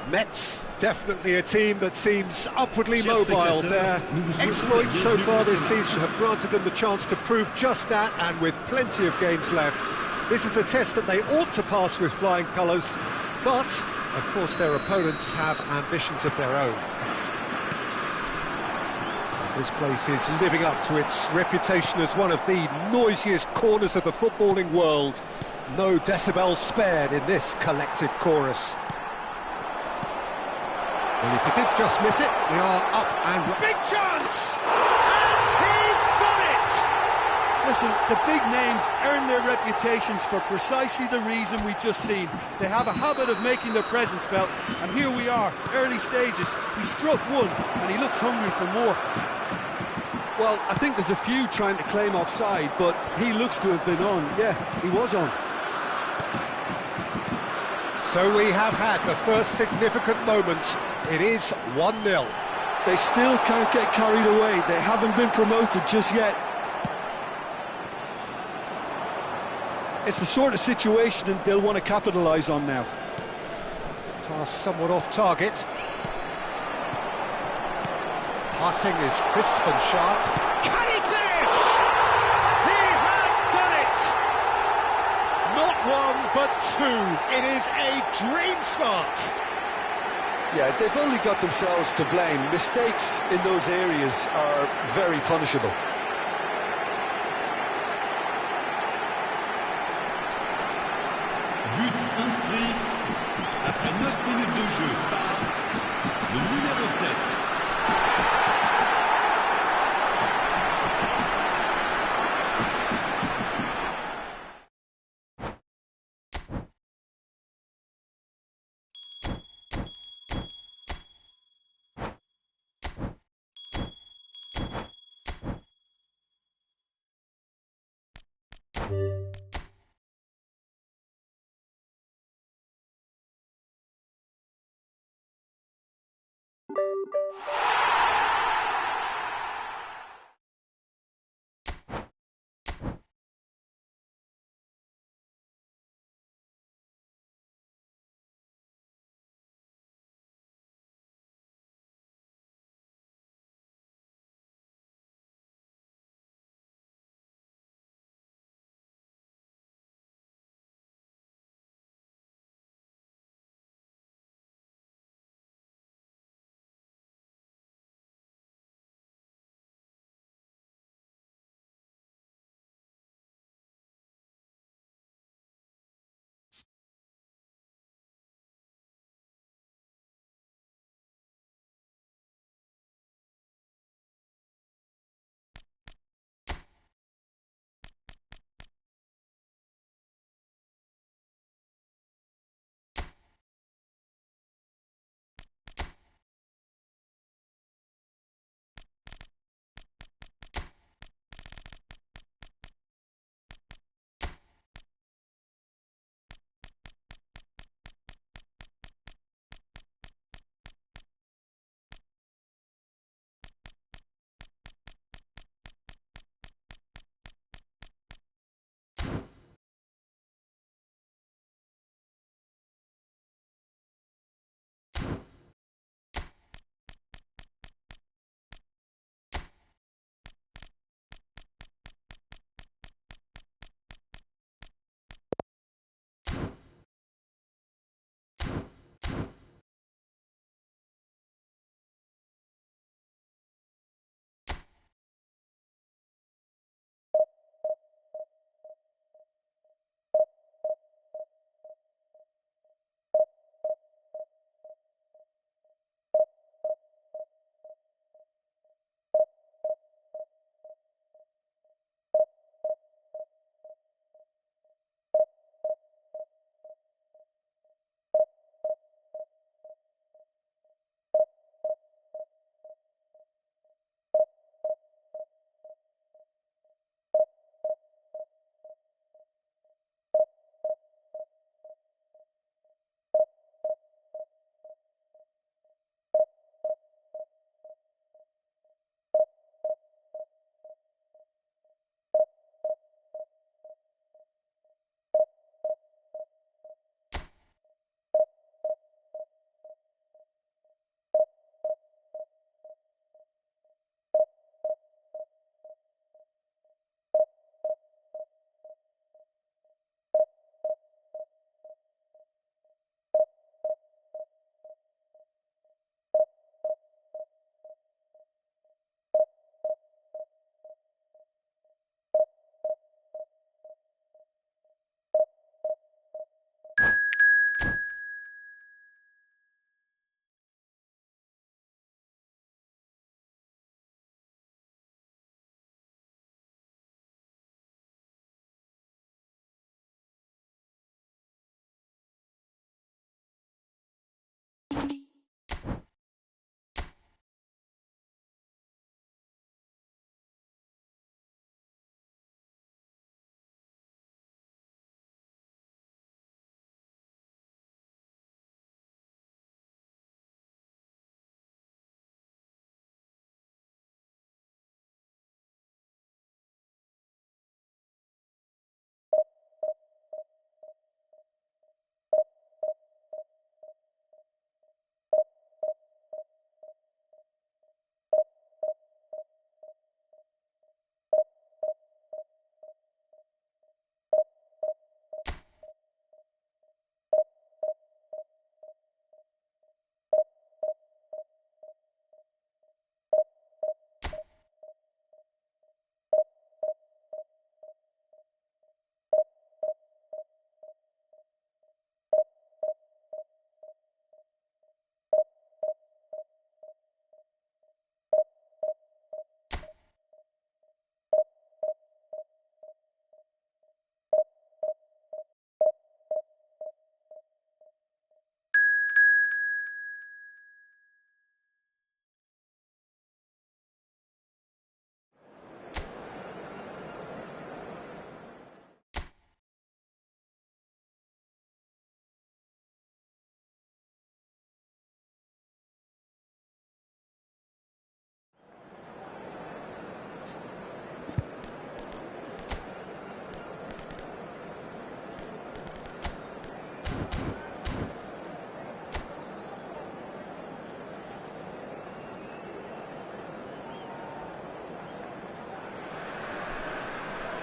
Mets, definitely a team that seems upwardly mobile. Their exploits so far this season have granted them the chance to prove just that, and with plenty of games left. This is a test that they ought to pass with flying colours, but, of course, their opponents have ambitions of their own. And this place is living up to its reputation as one of the noisiest corners of the footballing world. No decibels spared in this collective chorus. Well, if he did just miss it, we are up and... Big chance! And he's done it! Listen, the big names earn their reputations for precisely the reason we've just seen. They have a habit of making their presence felt, and here we are, early stages. He struck one, and he looks hungry for more. Well, I think there's a few trying to claim offside, but he looks to have been on. Yeah, he was on. So we have had the first significant moment. It is 1-0. They still can't get carried away. They haven't been promoted just yet. It's the sort of situation that they'll want to capitalise on now. Pass somewhat off target. Passing is crisp and sharp. Can he finish? He has done it! Not one, but two. It is a dream start. Yeah, they've only got themselves to blame. Mistakes in those areas are very punishable. But inscrit après 9 minutes de jeu par le numéro 7.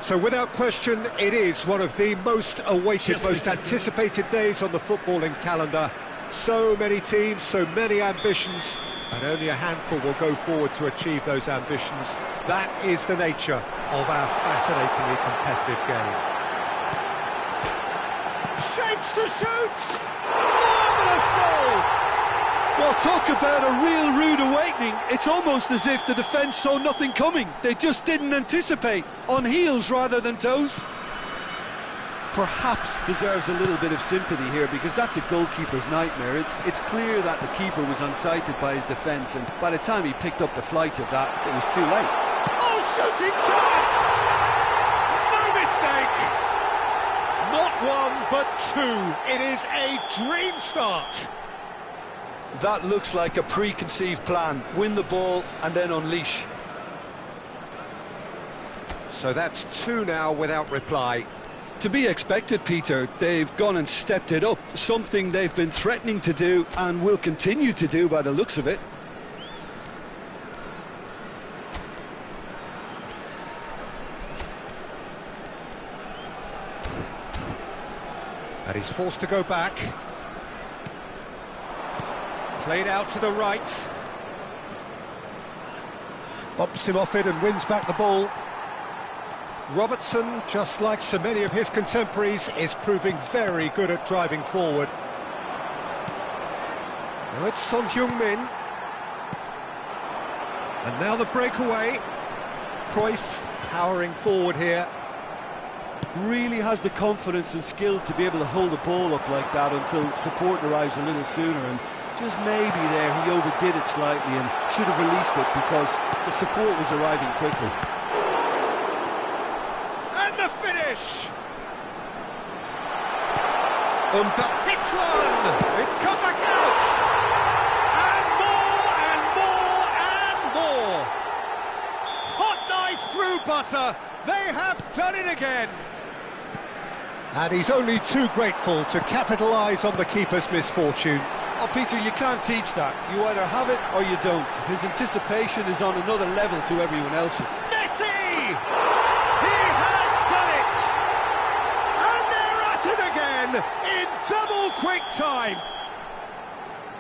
So without question, it is one of the most awaited, most anticipated days on the footballing calendar. So many teams, so many ambitions, and only a handful will go forward to achieve those ambitions. That is the nature of our fascinatingly competitive game. Shapes to shoot! Marvellous goal! Well, talk about a real rude awakening. It's almost as if the defence saw nothing coming. They just didn't anticipate. On heels rather than toes. Perhaps deserves a little bit of sympathy here, because that's a goalkeeper's nightmare. It's clear that the keeper was unsighted by his defence, and by the time he picked up the flight of that, it was too late. Oh, shooting chance! No mistake! Not one, but two. It is a dream start. That looks like a preconceived plan. Win the ball and then unleash. So that's two now without reply. To be expected, Peter. They've gone and stepped it up. Something they've been threatening to do and will continue to do by the looks of it. And he's forced to go back. Played out to the right. Bumps him off it and wins back the ball. Robertson, just like so many of his contemporaries, is proving very good at driving forward. Now it's Son Heung-min. And now the breakaway. Cruyff powering forward here. Really has the confidence and skill to be able to hold the ball up like that until support arrives a little sooner, and just maybe there he overdid it slightly and should have released it because the support was arriving quickly. And the finish! Hits one! It's come back out! And more and more and more! Hot knife through butter! They have done it again! And he's only too grateful to capitalise on the keeper's misfortune. Oh, Peter, you can't teach that. You either have it or you don't. His anticipation is on another level to everyone else's. Messi! He has done it! And they're at it again in double quick time.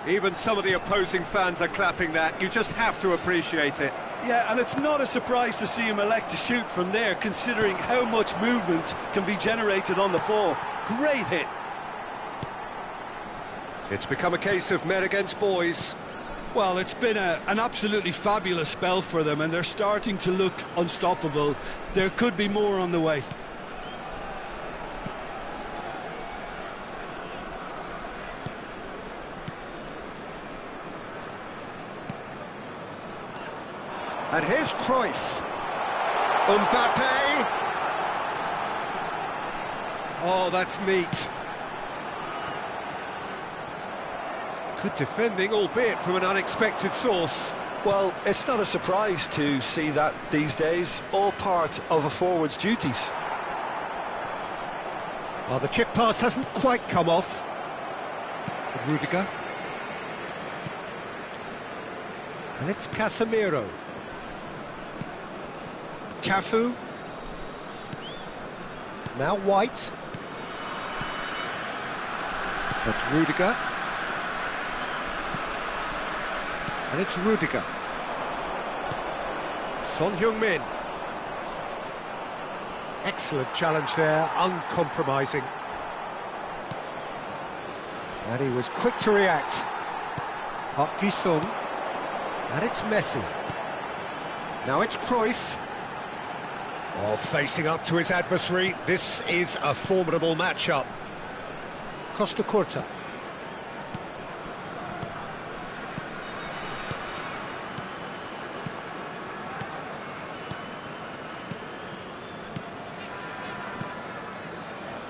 Even some of the opposing fans are clapping that. You just have to appreciate it. Yeah, and it's not a surprise to see him elect to shoot from there, considering how much movement can be generated on the ball. Great hit. It's become a case of men against boys. Well, it's been an absolutely fabulous spell for them, and they're starting to look unstoppable. There could be more on the way. And here's Cruyff. Mbappe. Oh, that's neat. Good defending, albeit from an unexpected source. Well, it's not a surprise to see that these days, all part of a forward's duties. Well, the chip pass hasn't quite come off. Rudiger. And it's Casemiro. Cafu. Now White. That's Rudiger. And it's Rudiger. Son Heung-min. Excellent challenge there, uncompromising. And he was quick to react. Park Ji-sung. And it's Messi. Now it's Cruyff. Oh, facing up to his adversary. This is a formidable matchup. Costa Curta.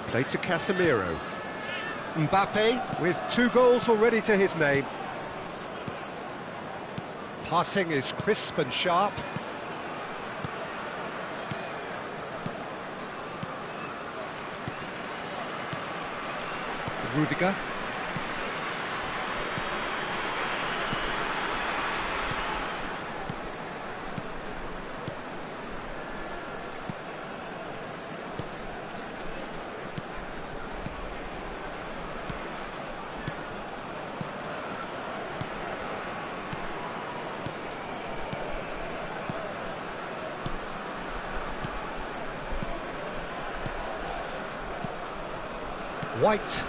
Played to Casemiro. Mbappe with 2 goals already to his name. Passing is crisp and sharp. Rudiger. White.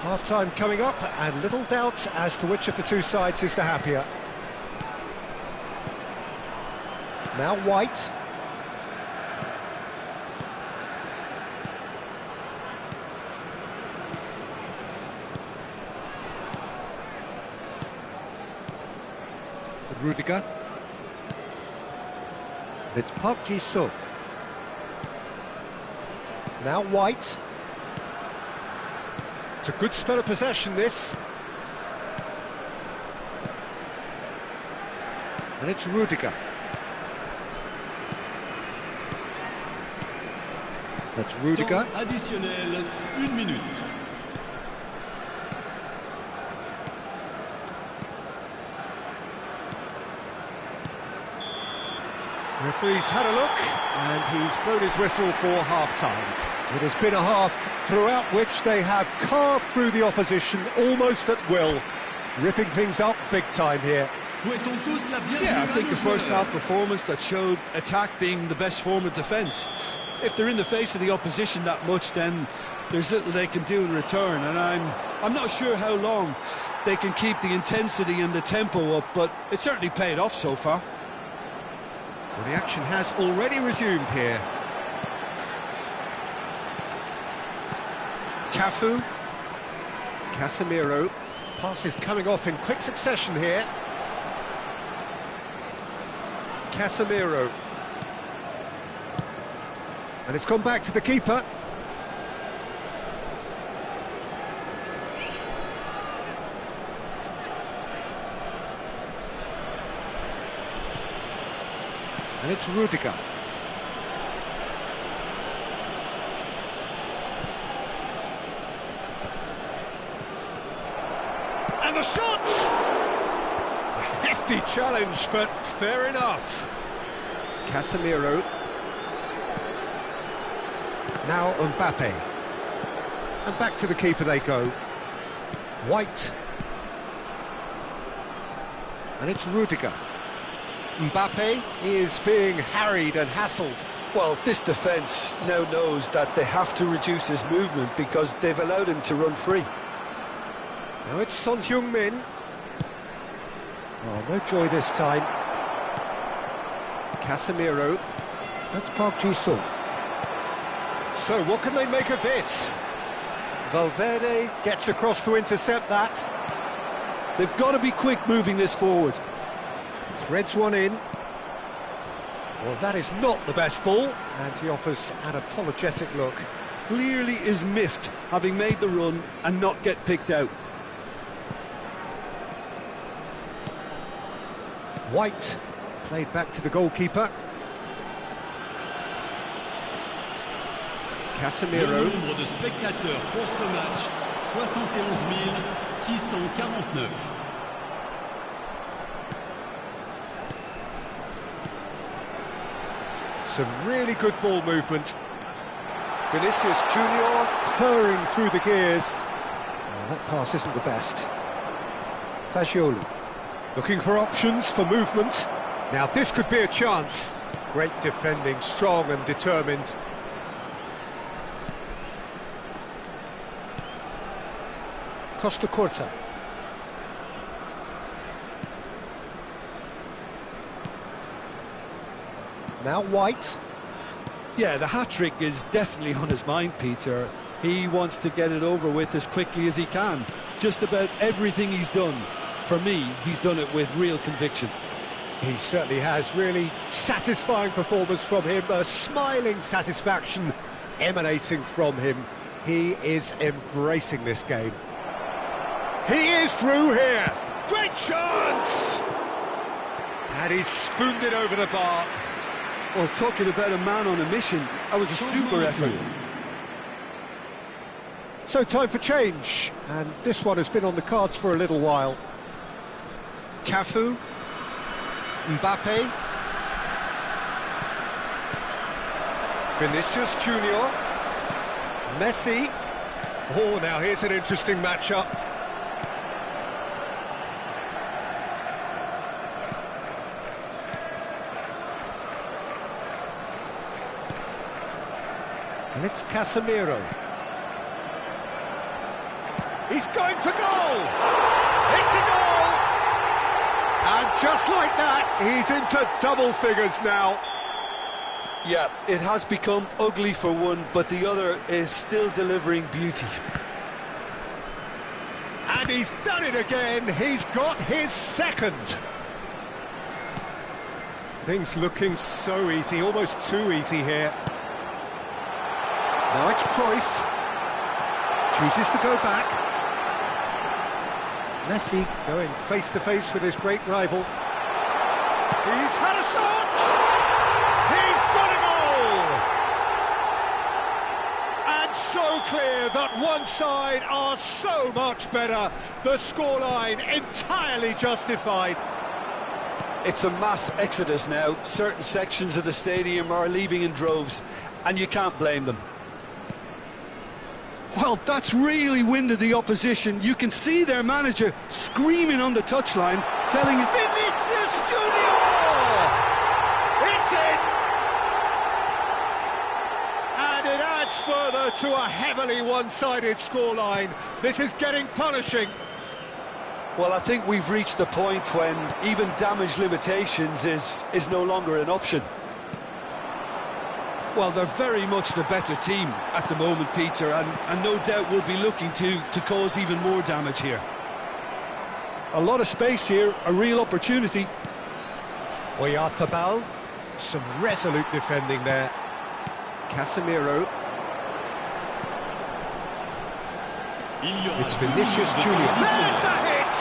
Half-time coming up, and little doubt as to which of the two sides is the happier. Now White. Rudiger. It's Park Ji-sung. Now White. It's a good spell of possession, this. And it's Rudiger. That's Rudiger. Temps additionnel, 1 minute. Referee's had a look, and he's blown his whistle for half-time. It has been a half throughout which they have carved through the opposition almost at will, ripping things up big time here. Yeah, I think the first half performance that showed attack being the best form of defence. If they're in the face of the opposition that much, then there's little they can do in return, and I'm not sure how long they can keep the intensity and the tempo up, but it certainly paid off so far. Well, the action has already resumed here. Cafu. Casemiro. Passes coming off in quick succession here. Casemiro. And it's gone back to the keeper. And it's Rudiger. And the shot! A hefty challenge, but fair enough. Casemiro. Now Mbappe. And back to the keeper they go. White. And it's Rudiger. Mbappe is being harried and hassled. Well, this defence now knows that they have to reduce his movement because they've allowed him to run free. Now it's Son Heung-min. Oh, no joy this time. Casemiro. That's Park Ji-sung. So what can they make of this? Valverde gets across to intercept that. They've got to be quick moving this forward. Threads one in. Well, that is not the best ball, and he offers an apologetic look. Clearly is miffed, having made the run and not get picked out. White played back to the goalkeeper. Casemiro. Le nombre de spectateurs pour ce match, 71 649. Some really good ball movement. Vinicius Junior purring through the gears. Oh, that pass isn't the best. Fagioli looking for options for movement. Now this could be a chance. Great defending, strong and determined. Costa Curta. Now White. Yeah, the hat-trick is definitely on his mind, Peter. He wants to get it over with as quickly as he can. Just about everything he's done, for me, he's done it with real conviction. He certainly has. Really satisfying performance from him. A smiling satisfaction emanating from him. He is embracing this game. He is through here. Great chance! And he's spooned it over the bar. Well, talking about a man on a mission, that was a super effort. So time for change, and this one has been on the cards for a little while. Cafu, Mbappe, Vinicius Junior, Messi. Oh, now here's an interesting matchup. And it's Casemiro. He's going for goal! It's a goal! And just like that, he's into double figures now. Yeah, it has become ugly for one, but the other is still delivering beauty. And he's done it again. He's got his second. Things looking so easy, almost too easy here. Now it's Cruyff. Chooses to go back. Messi going face-to-face with his great rival. He's had a shot! He's got a goal! And so clear that one side are so much better. The scoreline entirely justified. It's a mass exodus now. Certain sections of the stadium are leaving in droves, and you can't blame them. Well, that's really winded the opposition. You can see their manager screaming on the touchline, telling him, Vinicius Junior! It's in! And it adds further to a heavily one-sided scoreline. This is getting punishing. well, I think we've reached the point when even damage limitations is no longer an option. Well, they're very much the better team at the moment, Peter, and no doubt will be looking to cause even more damage here. A lot of space here, a real opportunity. Oyarzabal, some resolute defending there. Casemiro. It's Vinicius Junior. There's the hit!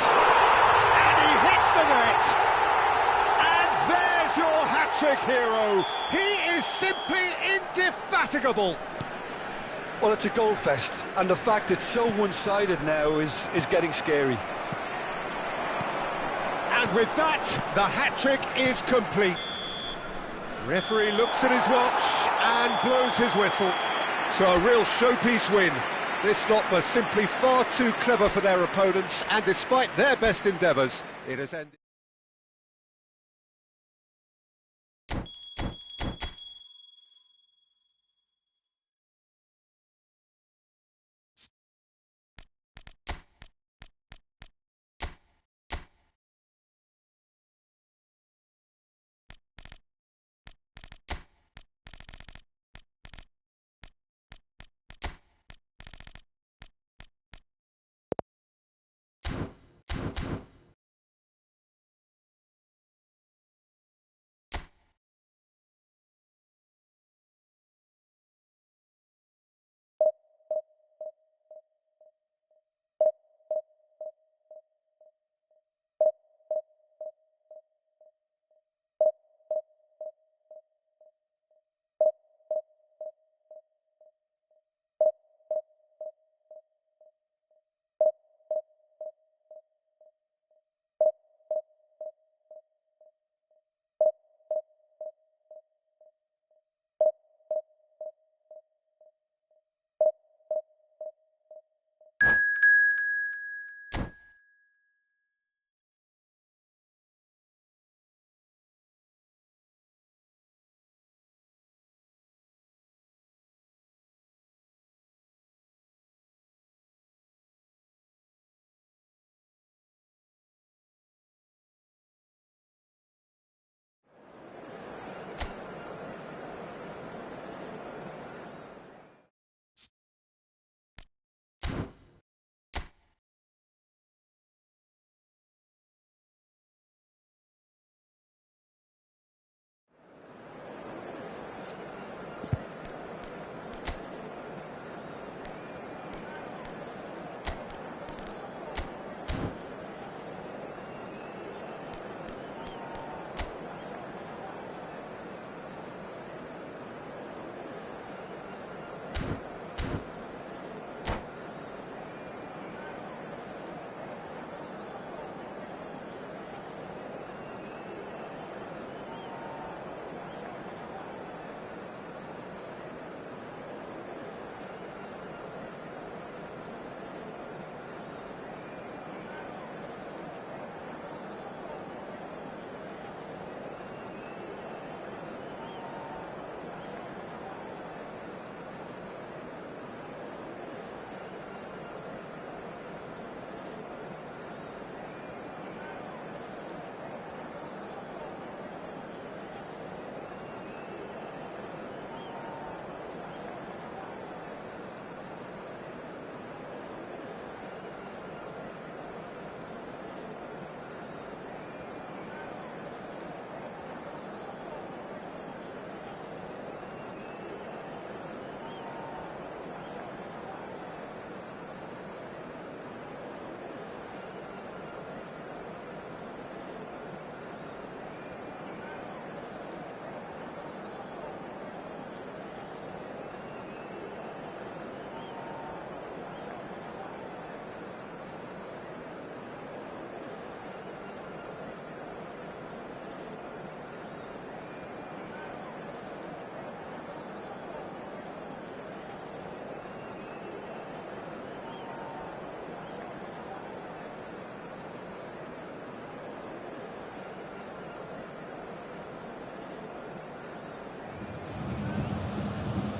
And he hits the net! And there's your hat-trick hero. He is simply indefatigable. Well, it's a goal fest, and the fact it's so one-sided now is getting scary. And with that, the hat-trick is complete. Referee looks at his watch and blows his whistle. So a real showpiece win. This lot was simply far too clever for their opponents, and despite their best endeavours, it has ended.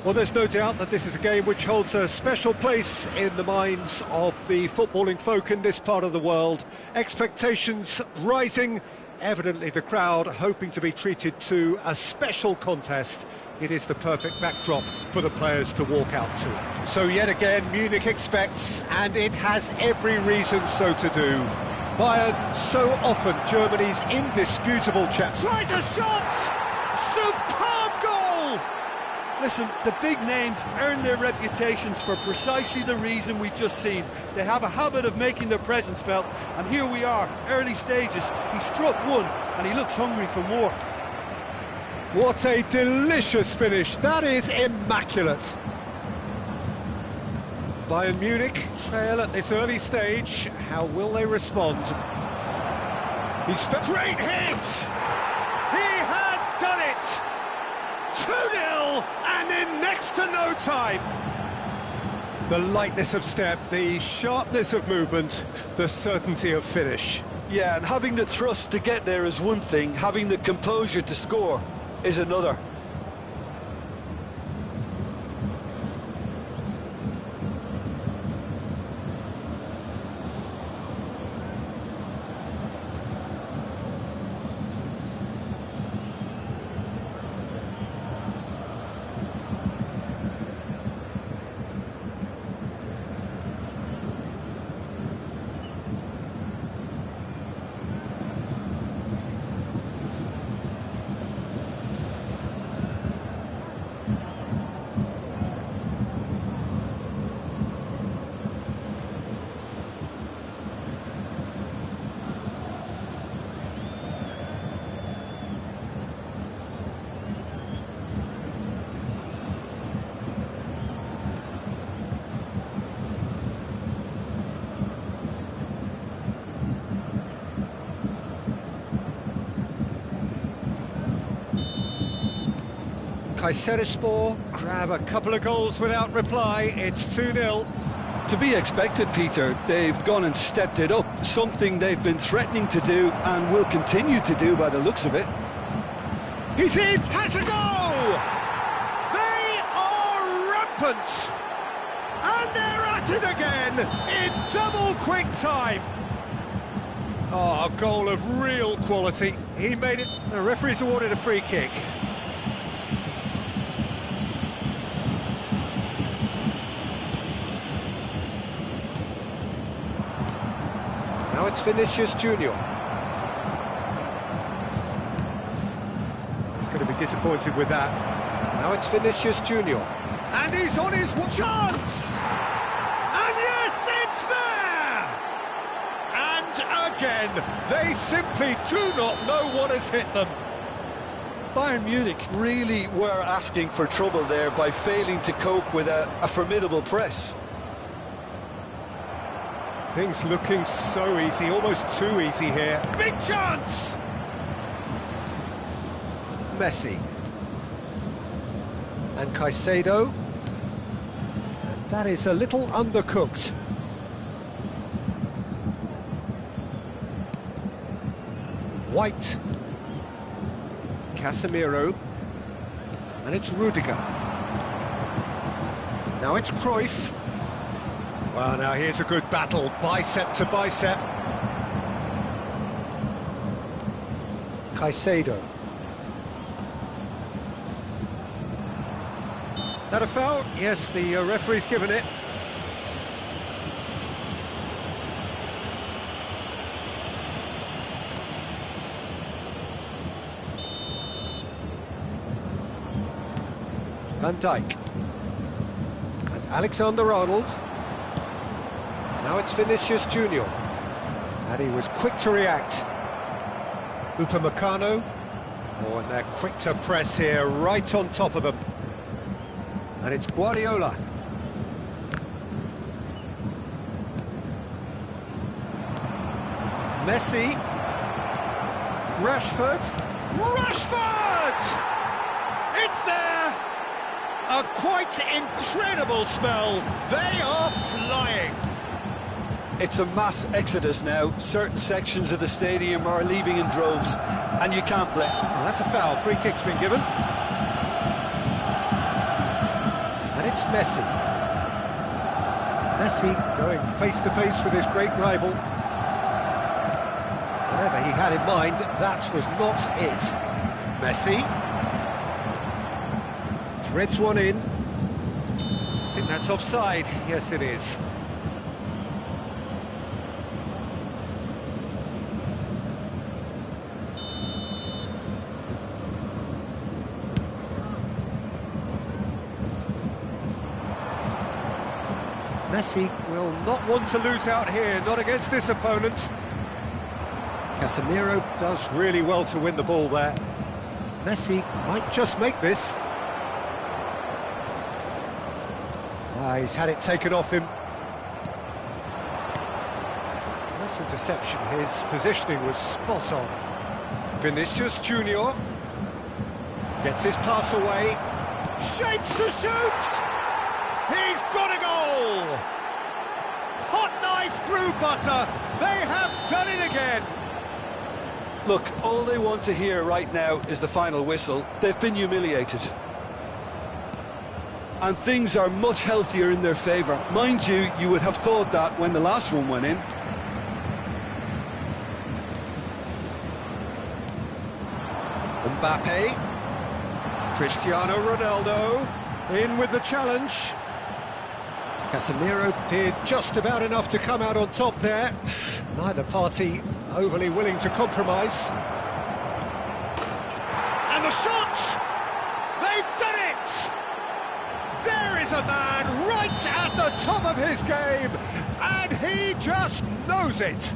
Well, there's no doubt that this is a game which holds a special place in the minds of the footballing folk in this part of the world. Expectations rising, evidently the crowd hoping to be treated to a special contest. It is the perfect backdrop for the players to walk out to. So yet again, Munich expects, and it has every reason so to do. Bayern, so often Germany's indisputable champ. Tries a shot! Superb goal! Listen, the big names earn their reputations for precisely the reason we've just seen. They have a habit of making their presence felt, and here we are, early stages. He struck one, and he looks hungry for more. What a delicious finish, that is immaculate. Bayern Munich trail at this early stage, how will they respond? Great hit! He has done it! 2-0, and in next to no time. The lightness of step, the sharpness of movement, the certainty of finish. Yeah, and having the thrust to get there is one thing, having the composure to score is another. Kayserispor grab a couple of goals without reply. It's 2-0. To be expected, Peter. They've gone and stepped it up, something they've been threatening to do and will continue to do by the looks of it. He's in! Has a go! They are rampant! And they're at it again in double quick time! Oh, a goal of real quality. He made it. The referee's awarded a free kick. Now it's Vinicius Junior. He's going to be disappointed with that. Now it's Vinicius Junior. And he's on his chance! And yes, it's there! And again, they simply do not know what has hit them. Bayern Munich really were asking for trouble there by failing to cope with a formidable press. Things looking so easy, almost too easy here. Big chance! Messi. And Caicedo. And that is a little undercooked. White. Casemiro. And it's Rudiger. Now it's Cruyff. Well, now here's a good battle, bicep to bicep. Caicedo. That a foul? Yes, the referee's given it. Van Dijk. And Alexander-Arnold. Now it's Vinicius Junior, and he was quick to react. Upamecano, oh, and they're quick to press here, right on top of them. And it's Guardiola. Messi. Rashford. Rashford! It's there! A quite incredible spell. They are flying. It's a mass exodus now. Certain sections of the stadium are leaving in droves, and you can't blame. Well, that's a foul. Free kick's been given. it's Messi. Messi going face-to-face with his great rival. Whatever he had in mind, that was not it. Messi threads one in. I think that's offside. Yes, it is. Messi will not want to lose out here, not against this opponent. Casemiro does really well to win the ball there. Messi might just make this. He's had it taken off him. Nice interception, his positioning was spot on. Vinicius Junior gets his pass away, shapes to shoot! He's got a goal! Hot knife through butter, they have done it again! Look, all they want to hear right now is the final whistle. They've been humiliated. And things are much healthier in their favour. Mind you, you would have thought that when the last one went in. Mbappe, Cristiano Ronaldo, in with the challenge. Casemiro did just about enough to come out on top there. Neither party overly willing to compromise. And the shot! They've done it! There is a man right at the top of his game, and he just knows it.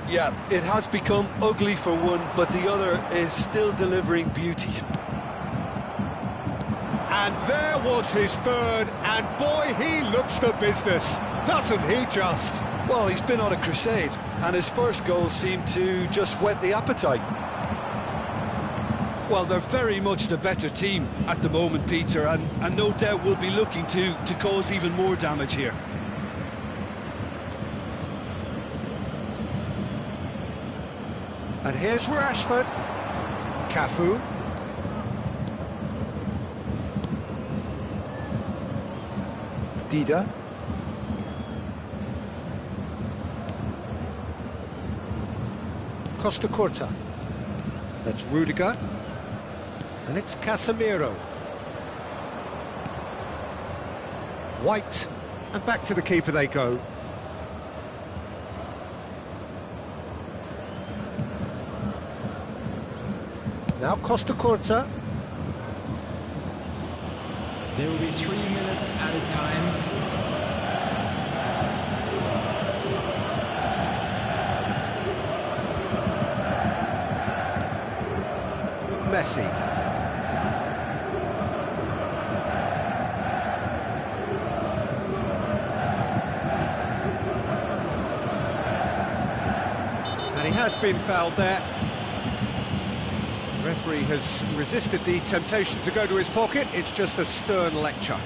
Yeah, it has become ugly for one, but the other is still delivering beauty. And there was his third, and boy, he looks the business, doesn't he just? Well, he's been on a crusade, and his first goal seemed to just whet the appetite. Well, they're very much the better team at the moment, Peter, and no doubt will be looking to cause even more damage here. And here's Rashford. Cafu. Dida. Costa Curta. That's Rudiger. And it's Casemiro. White. And back to the keeper they go. Now Costa Curta. There will be 3 minutes at a time. Messi. And he has been fouled there. The referee has resisted the temptation to go to his pocket. It's just a stern lecture.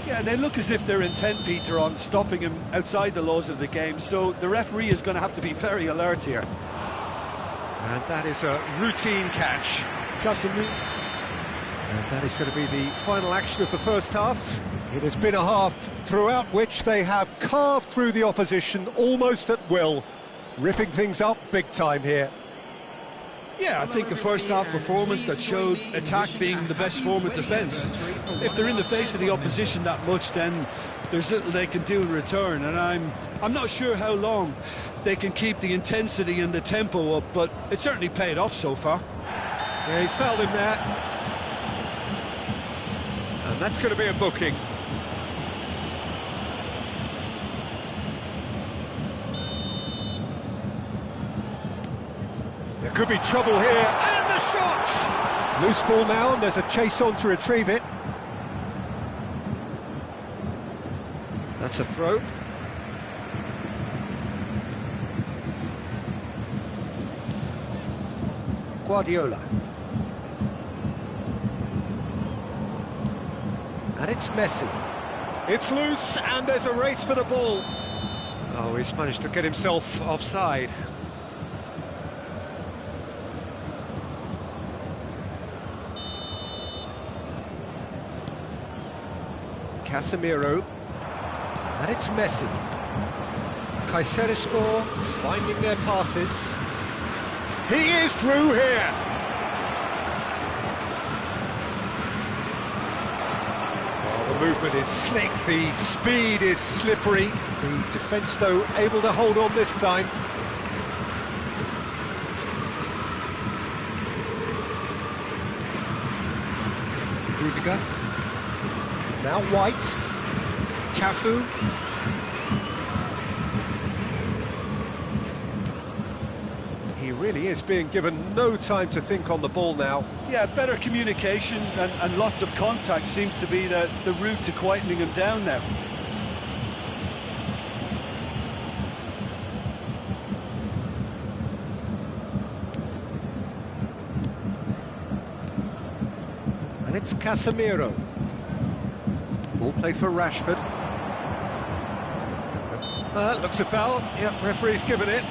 Yeah, they look as if they're intent, Peter, on stopping him outside the laws of the game, so the referee is going to have to be very alert here. And that is a routine catch. Casemiro. And that is going to be the final action of the first half. It has been a half throughout which they have carved through the opposition almost at will, ripping things up big time here. Yeah, I think a first-half performance that showed attack being the best form of defence. If they're in the face of the opposition that much, then there's little they can do in return, and I'm not sure how long they can keep the intensity and the tempo up, but it certainly paid off so far. Yeah, he's fouled him there. And that's going to be a booking. There could be trouble here, and the shot! Loose ball now, and there's a chase on to retrieve it. That's a throw. Guardiola. And it's Messi. It's loose, and there's a race for the ball. Oh, he's managed to get himself offside. Casemiro. And it's Messi. Kayserispor finding their passes. He is through here. Well, the movement is slick, the speed is slippery. The defence, though, able to hold on this time. Rudiger. Now White. Cafu. He really is being given no time to think on the ball now. Yeah, better communication and lots of contact seems to be the route to quietening him down now. And it's Casemiro. Ball played for Rashford. Looks a foul. Yep, referee's given it.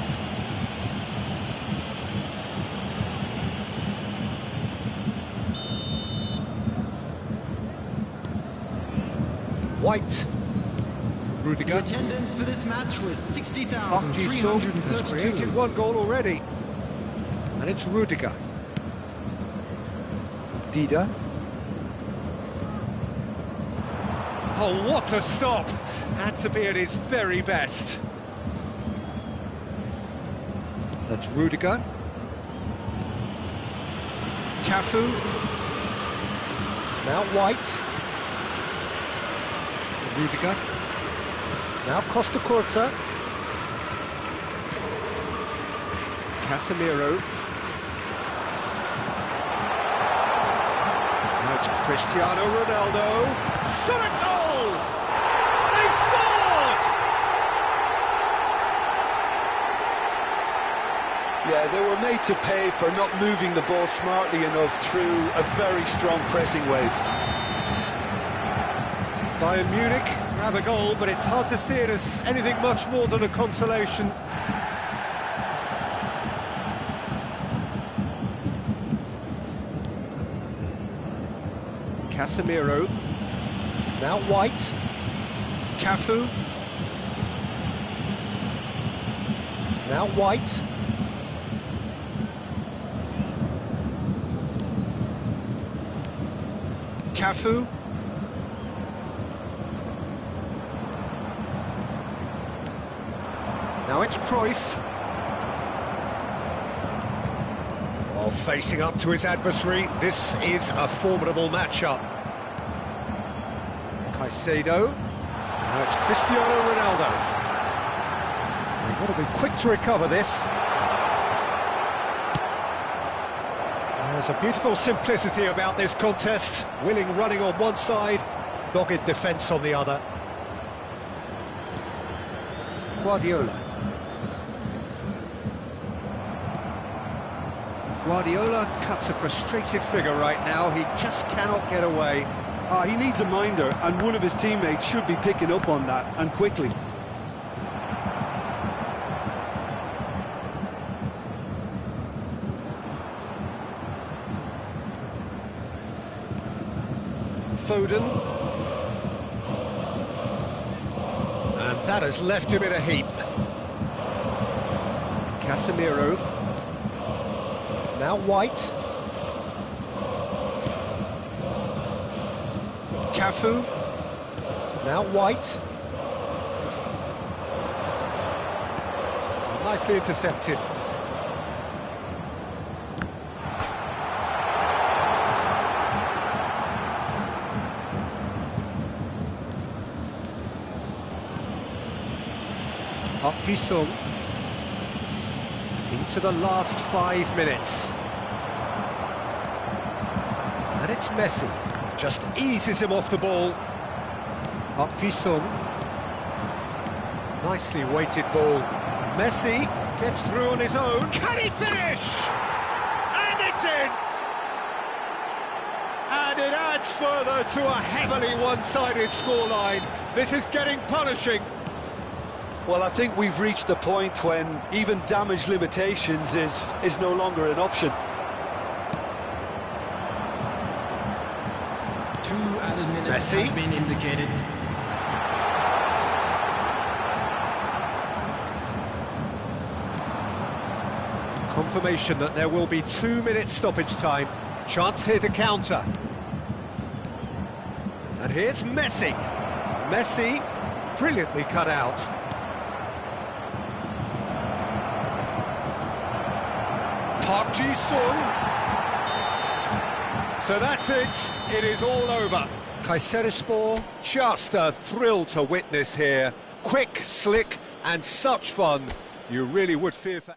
White. Rudiger. The attendance for this match was Park 60,332. Ji-sung has created one goal already. And it's Rudiger. Dida. Oh, what a stop! Had to be at his very best. That's Rudiger. Cafu. Now White. Rudiger. Now Costa Curta. Casemiro. Now it's Cristiano Ronaldo. Shot a goal! They've scored! Yeah, they were made to pay for not moving the ball smartly enough through a very strong pressing wave. Bayern Munich grab a goal, but it's hard to see it as anything much more than a consolation. Casemiro. Now White. Cafu. Now White. Cafu. Now it's Cruyff. Oh, facing up to his adversary. This is a formidable matchup. Caicedo. Now it's Cristiano Ronaldo. They've got to be quick to recover this. There's a beautiful simplicity about this contest. Willing running on one side, dogged defence on the other. Guardiola. Guardiola cuts a frustrated figure right now. He just cannot get away. He needs a minder, and one of his teammates should be picking up on that, and quickly. Foden. And that has left him in a heap. Casemiro. Now White. Cafu. Now White. Nicely intercepted. Park Ji-sung. Into the last 5 minutes. And it's Messi. Just eases him off the ball. Park Ji-sung. Nicely weighted ball. Messi gets through on his own. Can he finish? And it's in! And it adds further to a heavily one-sided scoreline. This is getting punishing. Well, I think we've reached the point when even damage limitations is no longer an option. 2 added minutes. Messi. has been indicated. Confirmation that there will be 2 minutes stoppage time. Chance here to counter. And here's Messi. Messi, brilliantly cut out. Park Ji-sung. So that's it. It is all over. Kayserispor, just a thrill to witness here. Quick, slick, and such fun. You really would fear for...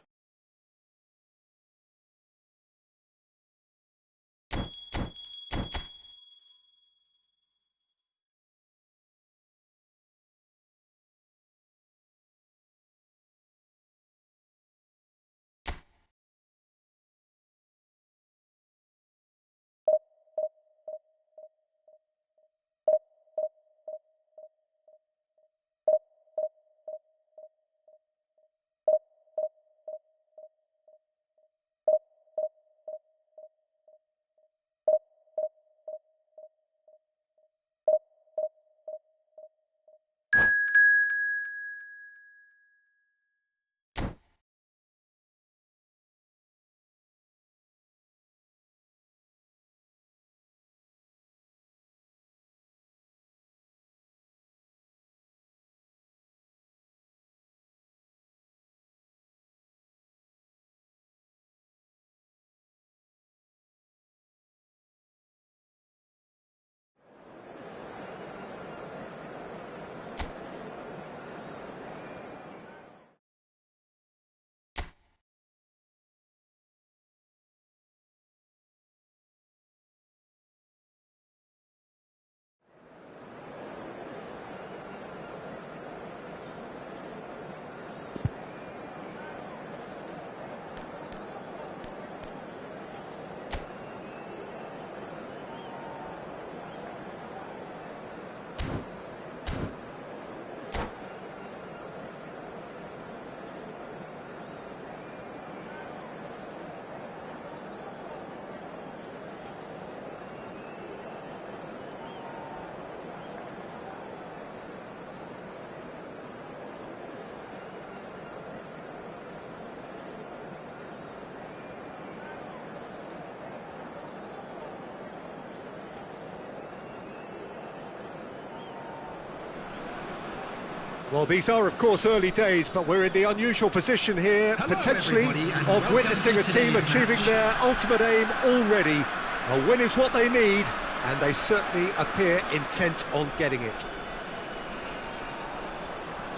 Well, these are, of course, early days, but we're in the unusual position here, potentially, of witnessing a team achieving their ultimate aim already. A win is what they need, and they certainly appear intent on getting it.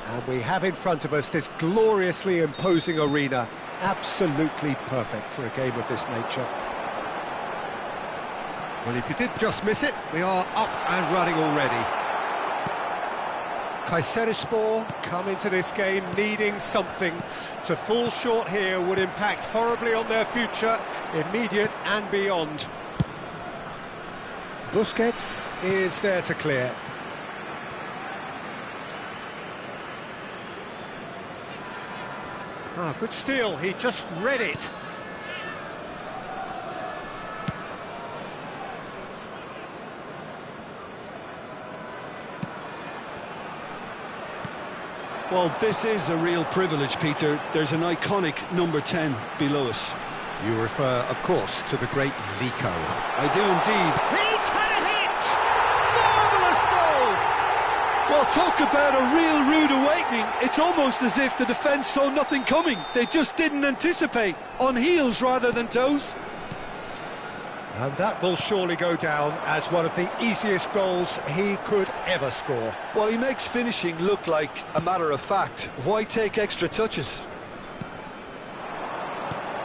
And we have in front of us this gloriously imposing arena, absolutely perfect for a game of this nature. Well, if you did just miss it, we are up and running already. Kayserispor come into this game needing something. To fall short here would impact horribly on their future, immediate and beyond. Busquets is there to clear. Ah, good steal, he just read it. Well, this is a real privilege, Peter. There's an iconic number 10 below us. You refer, of course, to the great Zico. I do indeed. He's had a hit! Marvellous goal! Well, talk about a real rude awakening. It's almost as if the defence saw nothing coming. They just didn't anticipate. On heels rather than toes. And that will surely go down as one of the easiest goals he could ever score. Well, he makes finishing look like a matter of fact. Why take extra touches?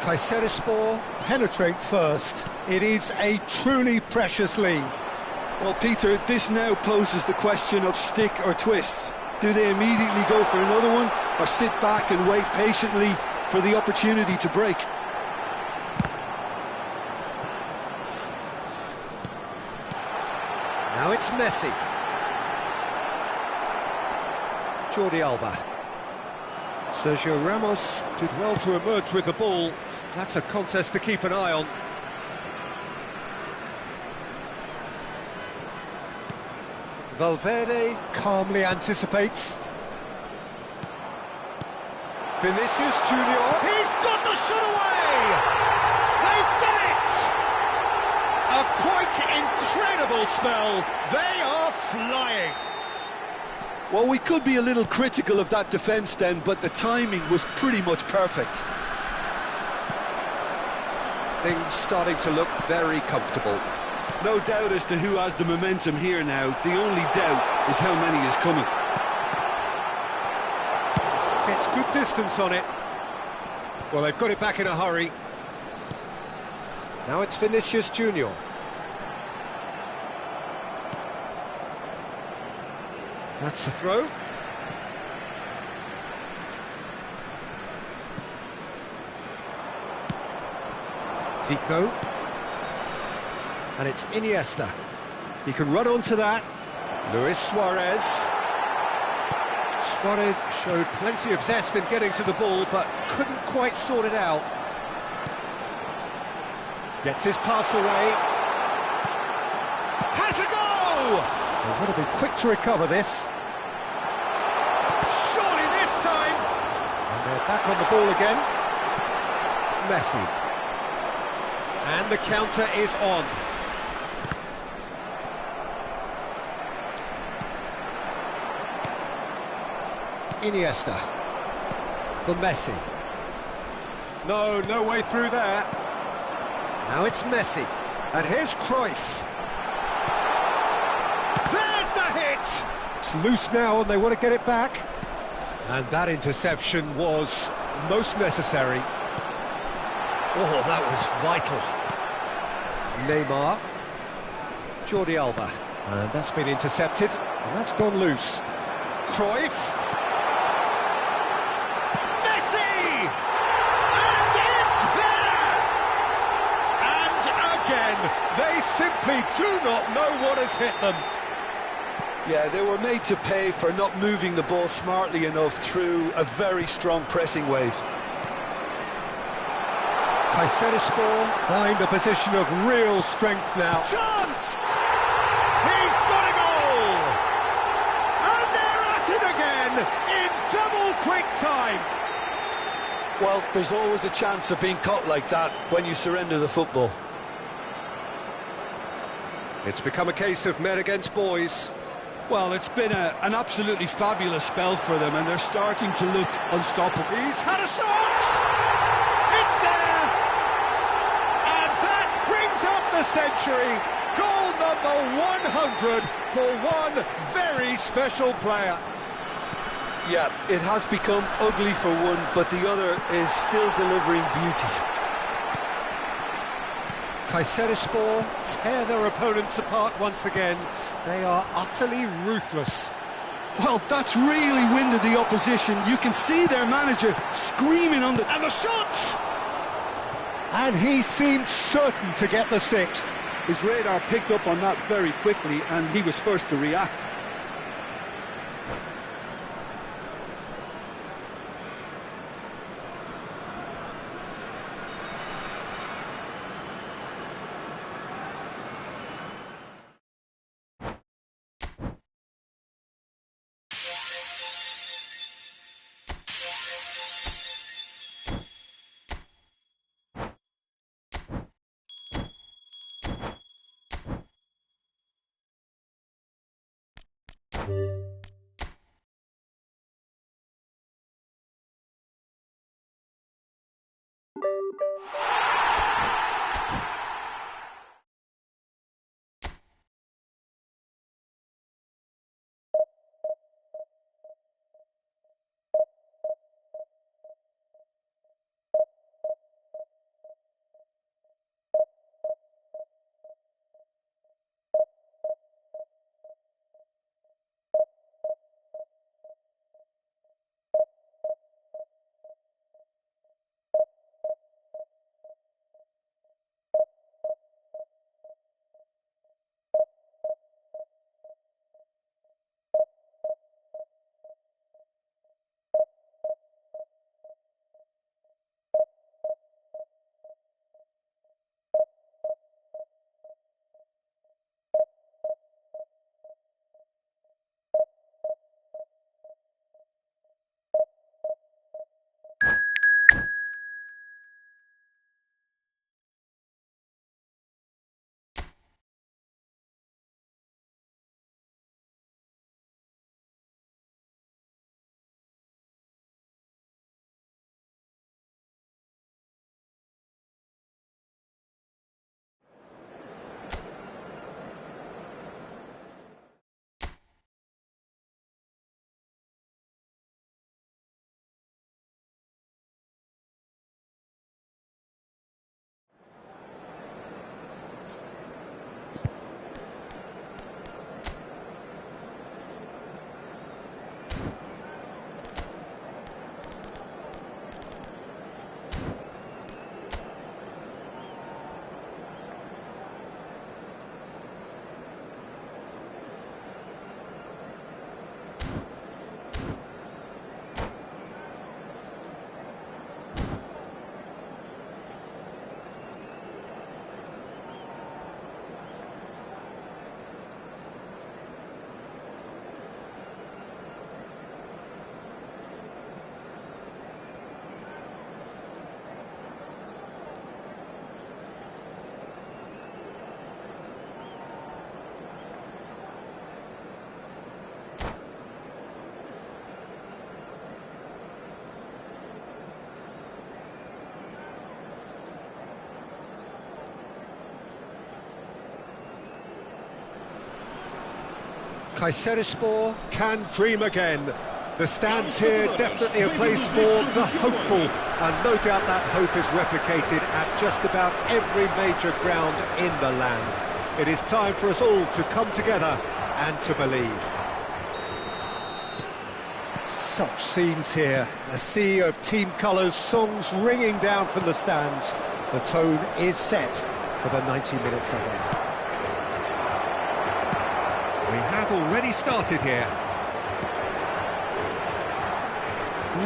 Kayserispor penetrate first. It is a truly precious lead. Well, Peter, this now poses the question of stick or twist. Do they immediately go for another one, or sit back and wait patiently for the opportunity to break? Now it's Messi. Jordi Alba. Sergio Ramos did well to emerge with the ball. That's a contest to keep an eye on. Valverde calmly anticipates. Vinicius Junior. He's got the shot away! They've done it! A quite incredible spell. They are flying. Well, we could be a little critical of that defence then, but the timing was pretty much perfect. Things starting to look very comfortable. No doubt as to who has the momentum here now. The only doubt is how many is coming. Gets good distance on it. Well, they've got it back in a hurry. Now it's Vinicius Junior. That's the throw. Zico. And it's Iniesta. He can run onto that. Luis Suarez. Suarez showed plenty of zest in getting to the ball, but couldn't quite sort it out. Gets his pass away. Has a go! They've got to be quick to recover this. Surely this time! And they're back on the ball again. Messi. And the counter is on. Iniesta for Messi. No way through there. Now it's Messi. And here's Cruyff. There's the hit! It's loose now and they want to get it back. And that interception was most necessary. Oh, that was vital. Neymar. Jordi Alba. And that's been intercepted. And that's gone loose. Cruyff. They simply do not know what has hit them. Yeah, they were made to pay for not moving the ball smartly enough through a very strong pressing wave. Kayserispor find a position of real strength now. Chance! He's got a goal! And they're at it again in double quick time. Well, there's always a chance of being caught like that when you surrender the football. It's become a case of men against boys. Well, it's been an absolutely fabulous spell for them, and they're starting to look unstoppable. He's had a shot! It's there! And that brings up the century. Goal number 100 for one very special player. Yeah, it has become ugly for one, but the other is still delivering beauty. Kayserispor tear their opponents apart once again. They are utterly ruthless. Well, that's really winded the opposition. You can see their manager screaming on the... And the shot! And he seemed certain to get the sixth. His radar picked up on that very quickly, and he was first to react. Kayserispor can dream again. The stands here definitely a place for the hopeful, and no doubt that hope is replicated at just about every major ground in the land. It is time for us all to come together and to believe. Such scenes here, a sea of team colours, songs ringing down from the stands. The tone is set for the 90 minutes ahead. We have already started here.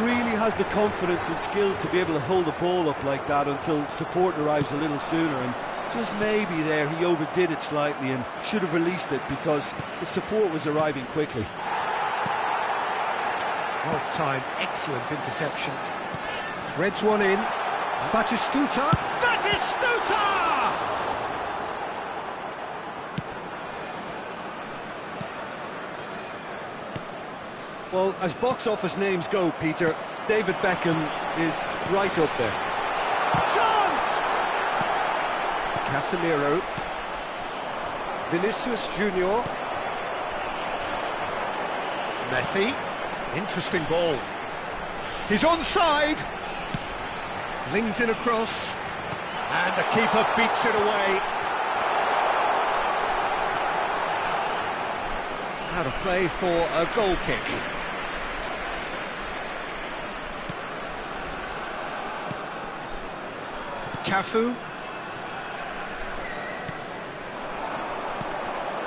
Really has the confidence and skill to be able to hold the ball up like that until support arrives a little sooner, and just maybe there he overdid it slightly and should have released it because the support was arriving quickly. Well timed, excellent interception. Threads one in. Batistuta! Batistuta! Well, as box office names go, Peter, David Beckham is right up there. Chance! Casemiro. Vinicius Junior. Messi. Interesting ball. He's onside. Flings in across. And the keeper beats it away. Out of play for a goal kick. Cafu.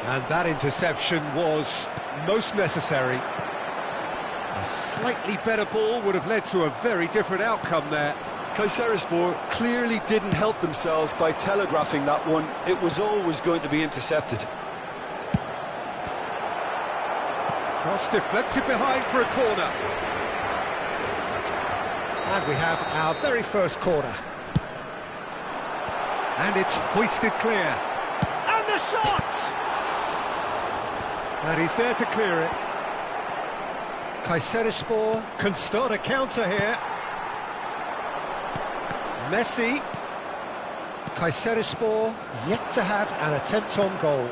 And that interception was most necessary. A slightly better ball would have led to a very different outcome there. Kayserispor clearly didn't help themselves by telegraphing that one. It was always going to be intercepted. Cross deflected behind for a corner. And we have our very first corner. And it's hoisted clear. And the shot! And he's there to clear it. Kayserispor can start a counter here. Messi. Kayserispor yet to have an attempt on goal.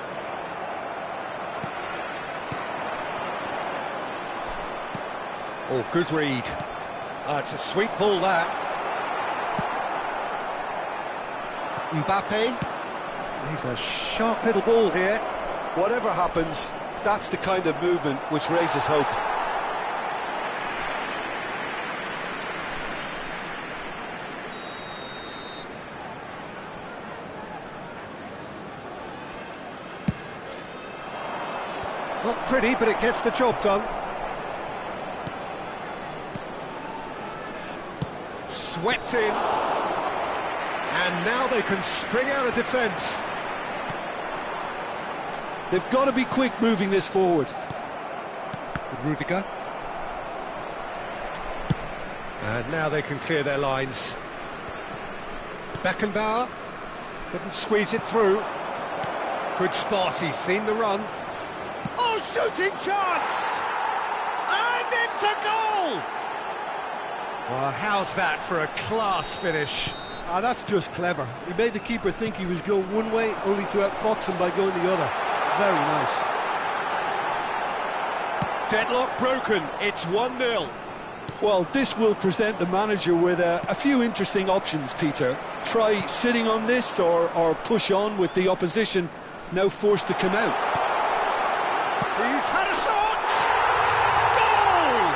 Oh, good read. It's a sweet ball, that. Mbappe. He's a sharp little ball here. Whatever happens, that's the kind of movement which raises hope. Not pretty, but it gets the job done. Swept in. And now they can spring out of defence. They've got to be quick moving this forward. Rudiger. And now they can clear their lines. Beckenbauer couldn't squeeze it through. Good spot, he's seen the run. Oh, shooting chance! And it's a goal! Well, how's that for a class finish? That's just clever. He made the keeper think he was going one way, only to outfox him by going the other. Very nice. Deadlock broken, it's 1-0. Well, this will present the manager with a few interesting options, Peter. Try sitting on this or push on with the opposition now forced to come out. He's had a shot! Goal!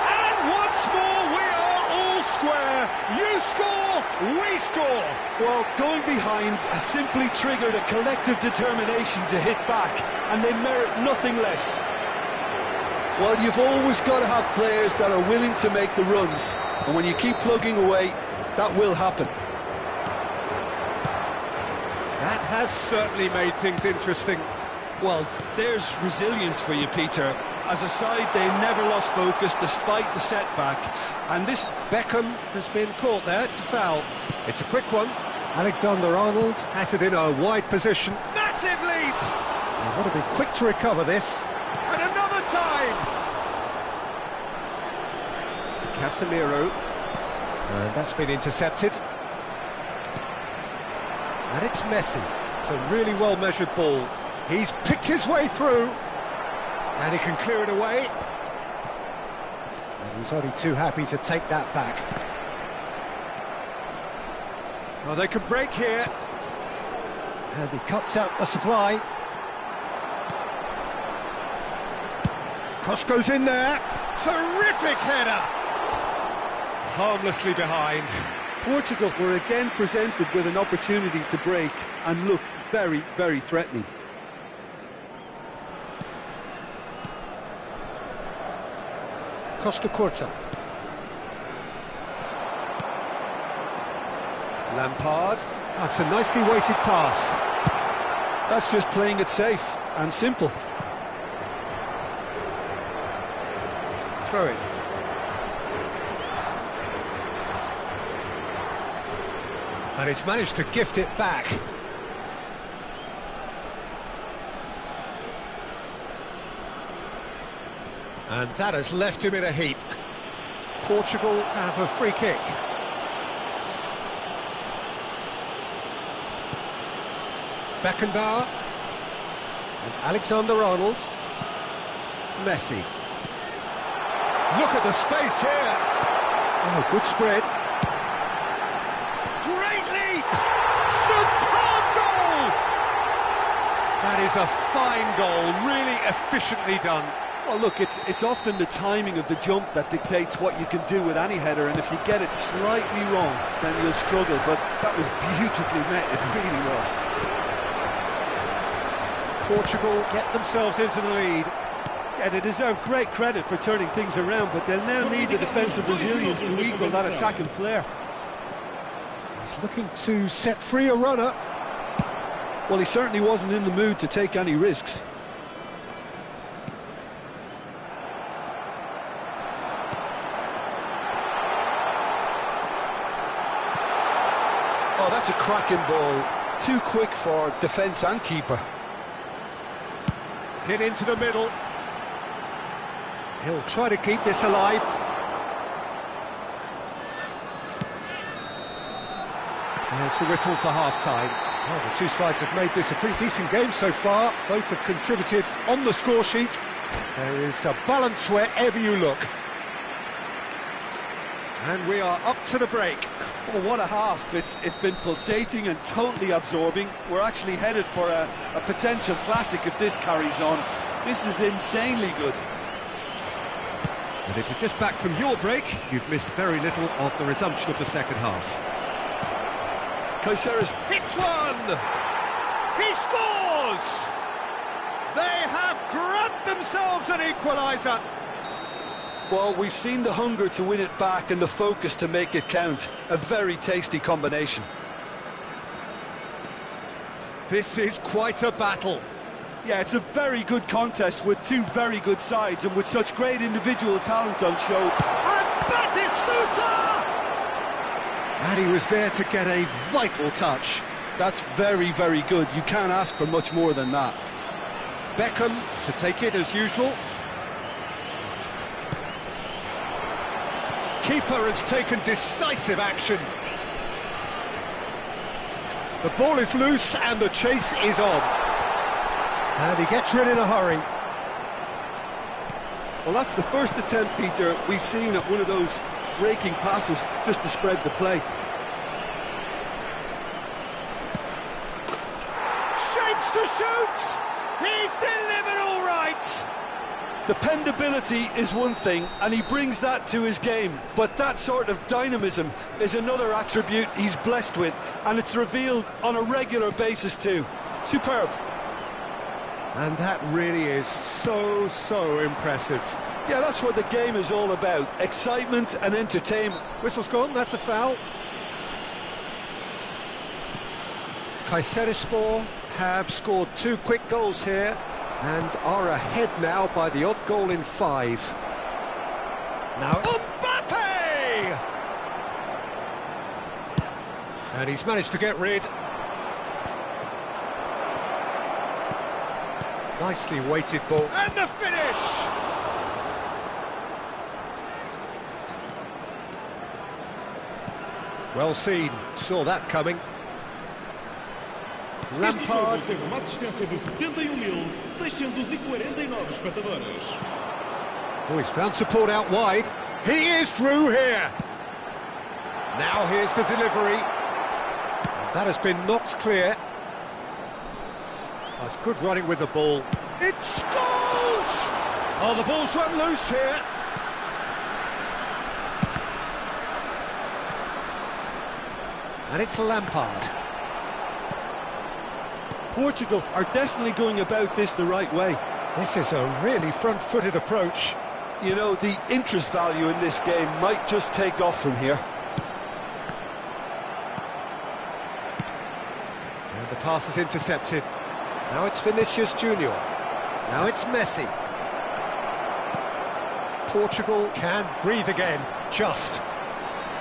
And once more we are all square. You score, we score. Well, going behind has simply triggered a collective determination to hit back, and they merit nothing less. Well, you've always got to have players that are willing to make the runs, and when you keep plugging away, that will happen. That has certainly made things interesting. Well, there's resilience for you, Peter. As a side, they never lost focus despite the setback. And this Beckham has been caught there, it's a foul. It's a quick one. Alexander-Arnold has it in a wide position. Massive leap! They've got to be quick to recover this. And another time! Casemiro. And that's been intercepted. And it's Messi. It's a really well-measured ball. He's picked his way through, And he can clear it away. And he's only too happy to take that back. Well, they can break here. And he cuts out the supply. Cross goes in there. Terrific header. Harmlessly behind. Portugal were again presented with an opportunity to break and looked very, very threatening. Costa Curta. Lampard. That's a nicely weighted pass. That's just playing it safe and simple. Throw it. And he's managed to gift it back. And that has left him in a heap. Portugal have a free kick. Beckenbauer. And Alexander-Arnold. Messi. Look at the space here. Oh, good spread. Great leap! Superb goal! That is a fine goal, really efficiently done. Well, look, it's often the timing of the jump that dictates what you can do with any header, and if you get it slightly wrong, then you'll struggle, but that was beautifully met, it really was. Portugal get themselves into the lead. Yeah, they deserve great credit for turning things around, but they'll now need the defensive resilience to equal that attacking flair. He's looking to set free a runner. Well, he certainly wasn't in the mood to take any risks. Oh, that's a cracking ball. Too quick for defence and keeper. Hit into the middle. He'll try to keep this alive. There's the whistle for half-time. Well, the two sides have made this a pretty decent game so far. Both have contributed on the score sheet. There is a balance wherever you look. And we are up to the break. Well, what a half. It's been pulsating and totally absorbing. We're actually headed for a potential classic if this carries on. This is insanely good. And if you're just back from your break, you've missed very little of the resumption of the second half. Caiceres hits one! He scores! They have grabbed themselves an equaliser. Well, we've seen the hunger to win it back and the focus to make it count. A very tasty combination. This is quite a battle. Yeah, it's a very good contest with two very good sides and with such great individual talent on show. And Batistuta! And he was there to get a vital touch. That's very, very good. You can't ask for much more than that. Beckham to take it as usual. Keeper has taken decisive action. The ball is loose and the chase is on. And he gets rid in a hurry. Well, that's the first attempt, Peter, we've seen at one of those raking passes just to spread the play. Shapes to shoot! He's delivered all right! Dependability is one thing, and he brings that to his game, but that sort of dynamism is another attribute he's blessed with, and it's revealed on a regular basis too. Superb. And that really is so impressive. Yeah, that's what the game is all about, excitement and entertainment. Whistle's gone, that's a foul. Kayserispor have scored 2 quick goals here and are ahead now by the odd goal in 5. Now Mbappe! And he's managed to get rid. Nicely weighted ball. And the finish! Well seen, saw that coming. Lampard. Teve uma assistência de 71.649 espectadores. Oh, he's found support out wide. He is through here. Now here's the delivery. That has been knocked clear. That's good running with the ball. It scores! Oh, the ball's run loose here. And it's Lampard. Portugal are definitely going about this the right way. This is a really front-footed approach. You know, the interest value in this game might just take off from here. And the pass is intercepted. Now it's Vinicius Junior. Now it's Messi. Portugal can breathe again, just.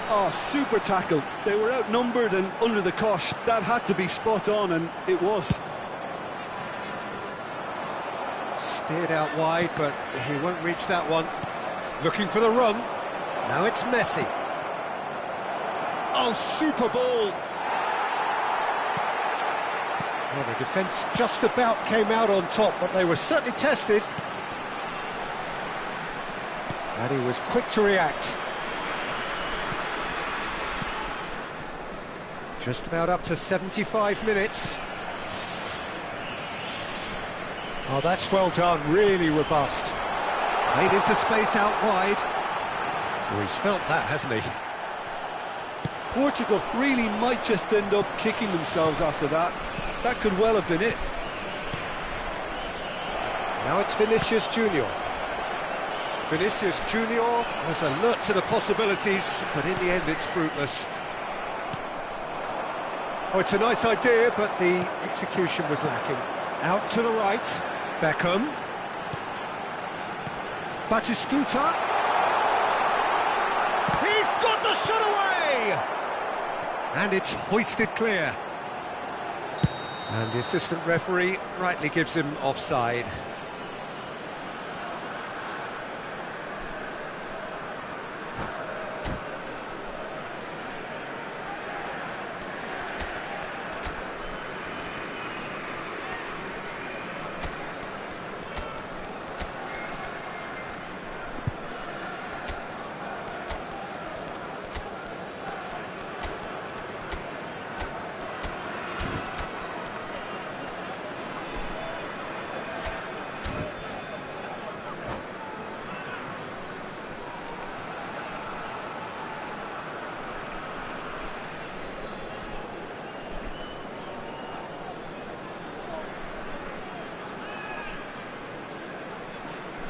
Oh, super tackle. They were outnumbered and under the cosh. That had to be spot on, and it was. Steered out wide, but he won't reach that one. Looking for the run. Now it's Messi. Oh, super ball. Well, the defence just about came out on top, but they were certainly tested. And he was quick to react. Just about up to 75 minutes. Oh, that's well done, really robust. Played into space out wide. Oh, he's felt that, hasn't he? Portugal really might just end up kicking themselves after that. That could well have been it. Now it's Vinicius Junior. Vinicius Junior was alert to the possibilities, but in the end it's fruitless. Oh, it's a nice idea, but the execution was lacking. Out to the right, Beckham. Batistuta. He's got the shot away! And it's hoisted clear. And the assistant referee rightly gives him offside.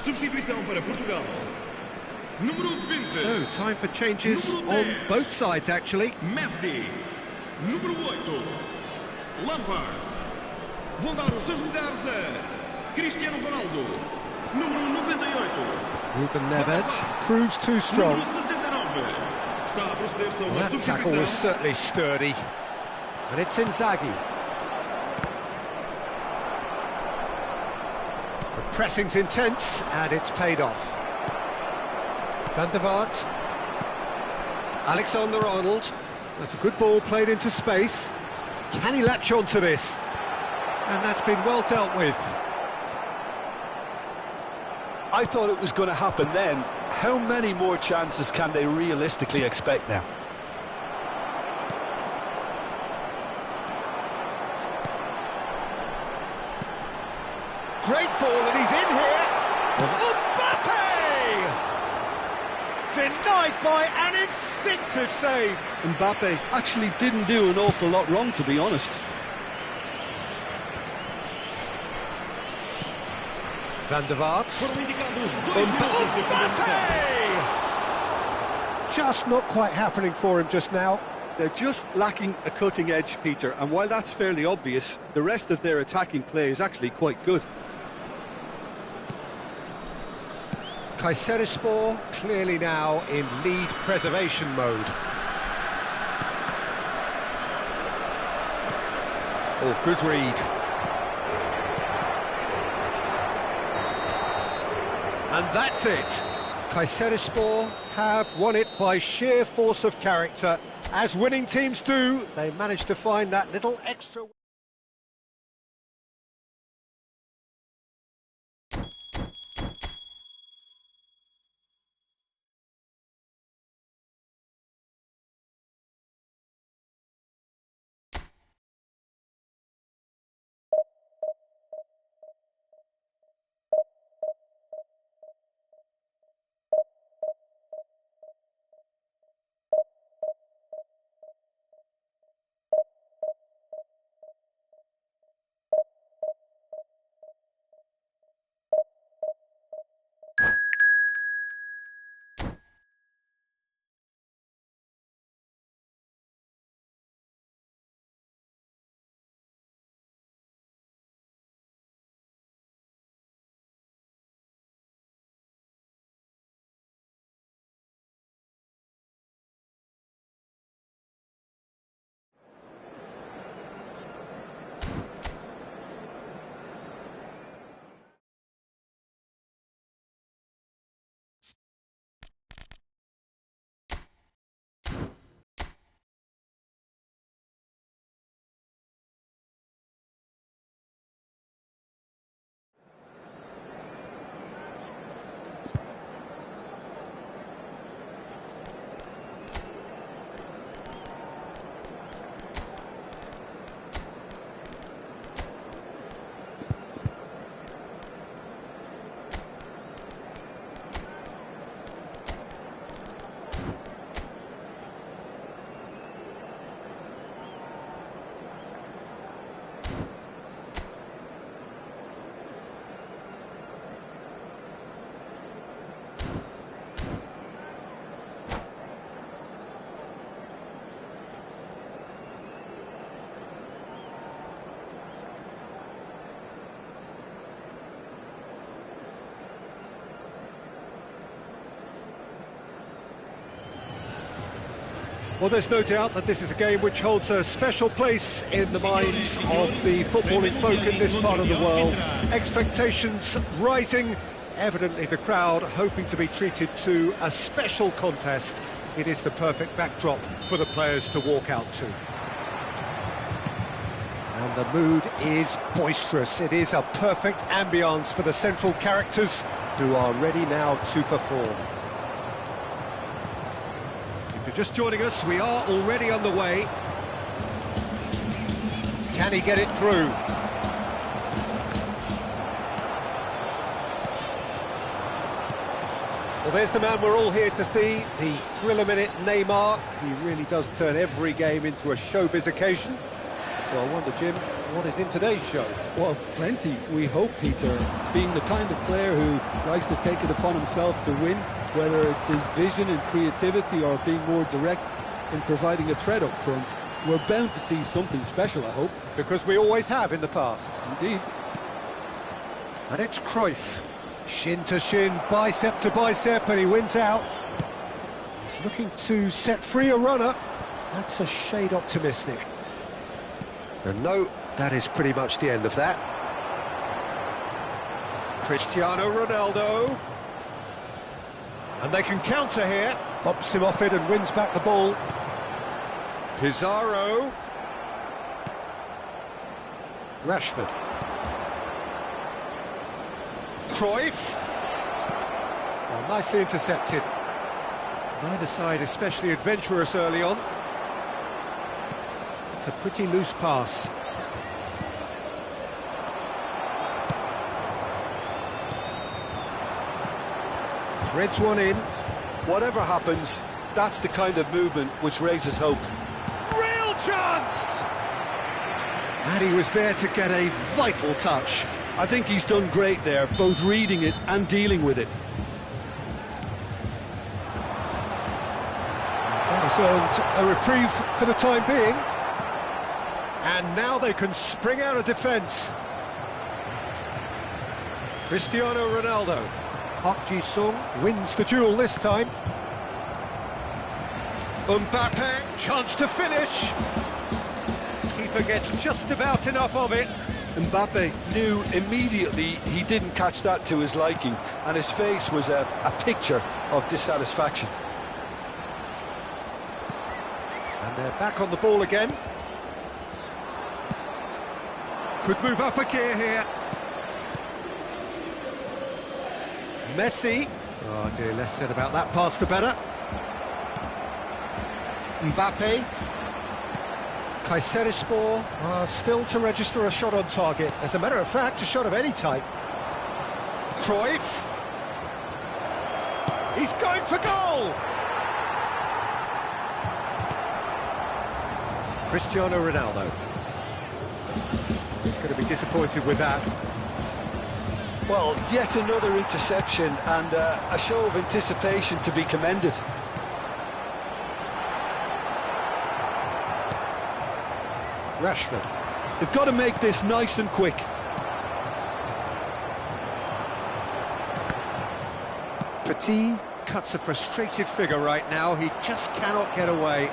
Substituição para Portugal. Número 20. So, time for changes on both sides, actually. Messi. Número 8. Lampard. Vão dar os seus lugares a Cristiano Ronaldo. Número 98. Ruben Neves proves too strong. Número 69. Está a proceder-se a uma Well, that tackle was substituição. certainly sturdy. And it's Inzaghi. The pressing's intense, and it's paid off. Van der Vaart. Alexander-Arnold. That's a good ball played into space. Can he latch on to this? And that's been well dealt with. I thought it was going to happen then. How many more chances can they realistically expect now? Great ball, and he's in here. Mbappe! Denied by an instinctive save. Mbappe actually didn't do an awful lot wrong, to be honest. Van der Vaart. Foram indicados 2 minutos de Mbappe! Just not quite happening for him just now. They're just lacking a cutting edge, Peter, and while that's fairly obvious, the rest of their attacking play is actually quite good. Kayserispor clearly now in lead preservation mode. Oh, good read. And that's it. Kayserispor have won it by sheer force of character. As winning teams do, they managed to find that little extra... Well, there's no doubt that this is a game which holds a special place in the minds of the footballing folk in this part of the world. Expectations rising, evidently the crowd hoping to be treated to a special contest. It is the perfect backdrop for the players to walk out to. And the mood is boisterous. It is a perfect ambience for the central characters who are ready now to perform. If you're just joining us, we are already on the way. Can he get it through? Well, there's the man we're all here to see, the thriller-minute Neymar. He really does turn every game into a showbiz occasion. So I wonder, Jim, what is in today's show? Well, plenty, we hope, Peter. Being the kind of player who likes to take it upon himself to win, whether it's his vision and creativity or being more direct in providing a threat up front, we're bound to see something special, I hope. Because we always have in the past. Indeed. And it's Cruyff. Shin to shin, bicep to bicep, and he wins out. He's looking to set free a runner. That's a shade optimistic. And no, that is pretty much the end of that. Cristiano Ronaldo. And they can counter here. Bumps him off it and wins back the ball. Pizarro. Rashford. Cruyff. Well, nicely intercepted. Neither side especially adventurous early on. It's a pretty loose pass. Threads one in. Whatever happens, that's the kind of movement which raises hope. Real chance! And he was there to get a vital touch. I think he's done great there, both reading it and dealing with it. That has earned a reprieve for the time being. And now they can spring out of defence. Cristiano Ronaldo. Park Ji-sung wins the duel this time. Mbappe, chance to finish. Keeper gets just about enough of it. Mbappe knew immediately he didn't catch that to his liking, and his face was a picture of dissatisfaction. And they're back on the ball again. Could move up a gear here. Messi. Oh dear, less said about that pass the better. Mbappe. Kayserispor are still to register a shot on target. As a matter of fact, a shot of any type. Cruyff. He's going for goal! Cristiano Ronaldo. He's going to be disappointed with that. Well, yet another interception and a show of anticipation to be commended. Rashford. They've got to make this nice and quick. Petit cuts a frustrated figure right now. He just cannot get away.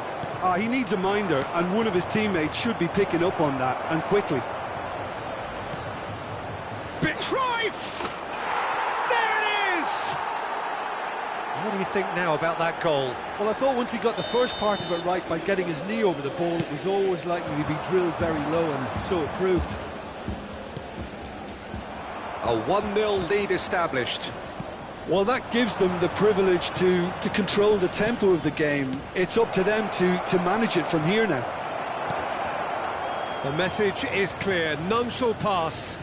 He needs a minder, and one of his teammates should be picking up on that, and quickly. Cruyff! There it is! What do you think now about that goal? Well, I thought once he got the first part of it right by getting his knee over the ball, it was always likely to be drilled very low, and so it proved. A 1-0 lead established. Well, that gives them the privilege to control the tempo of the game. It's up to them to manage it from here now. The message is clear, none shall pass.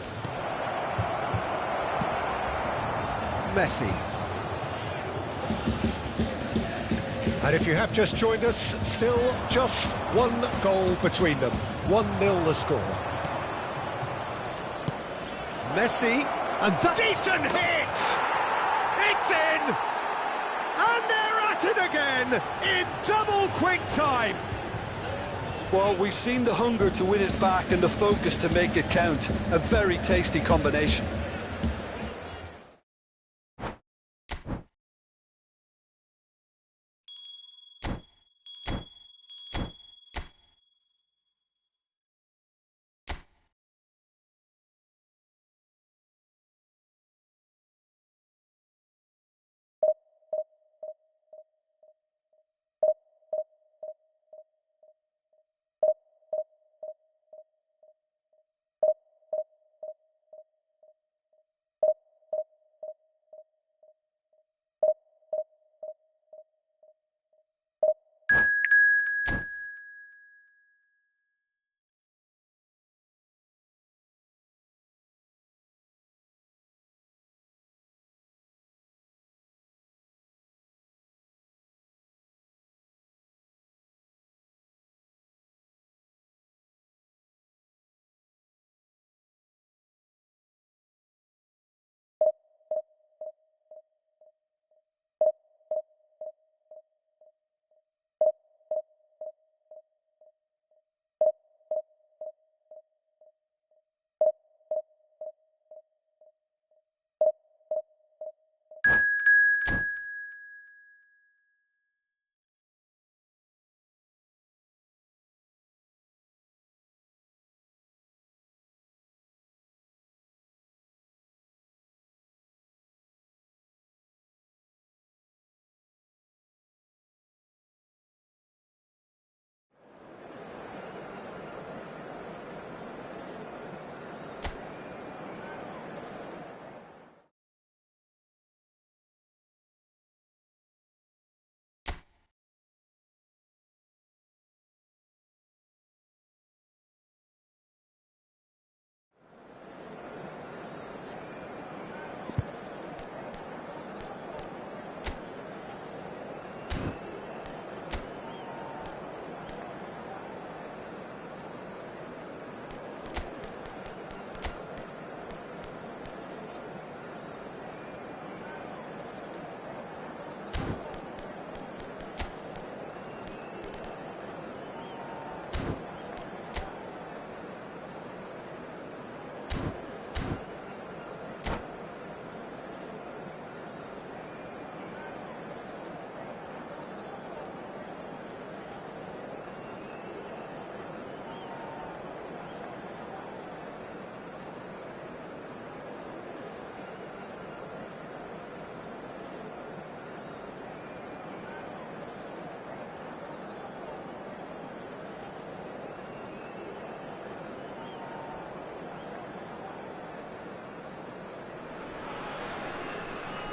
Messi. And if you have just joined us, still just one goal between them. 1-0 the score. Messi, and that decent hit! It's in! And they're at it again in double quick time. Well, we've seen the hunger to win it back and the focus to make it count. A very tasty combination.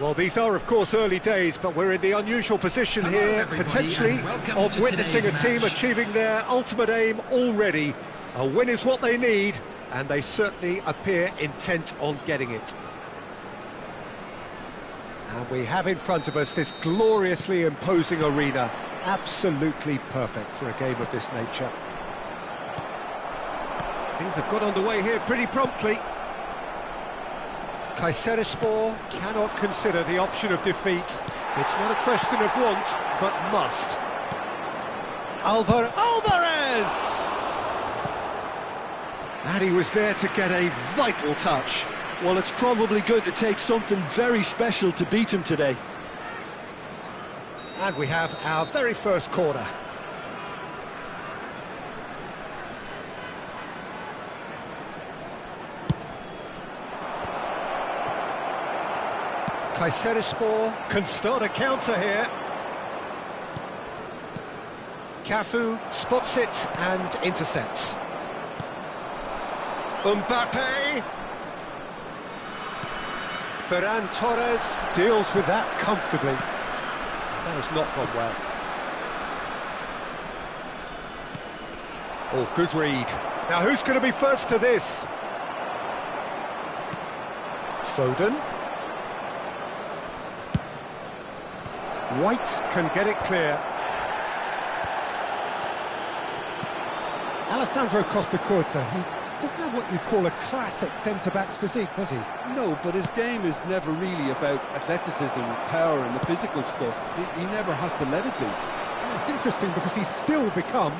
Well, these are, of course, early days, but we're in the unusual position Hello, here, everybody, potentially, and welcome of to witnessing a today's team match. achieving their ultimate aim already. A win is what they need, and they certainly appear intent on getting it. And we have in front of us this gloriously imposing arena. Absolutely perfect for a game of this nature. Things have got underway here pretty promptly. Kayserispor cannot consider the option of defeat. It's not a question of want, but must. Alvarez! And he was there to get a vital touch. Well, it's probably going to take something very special to beat him today. And we have our very first corner. Kayserispor can start a counter here. Cafu spots it and intercepts. Mbappe! Ferran Torres deals with that comfortably. That has not gone well. Oh, good read. Now who's going to be first to this? Foden. White can get it clear. Alessandro Costacurta, he doesn't have what you'd call a classic centre-back's physique, does he? No, but his game is never really about athleticism, power and the physical stuff. He never has to let it be. Well, it's interesting because he's still become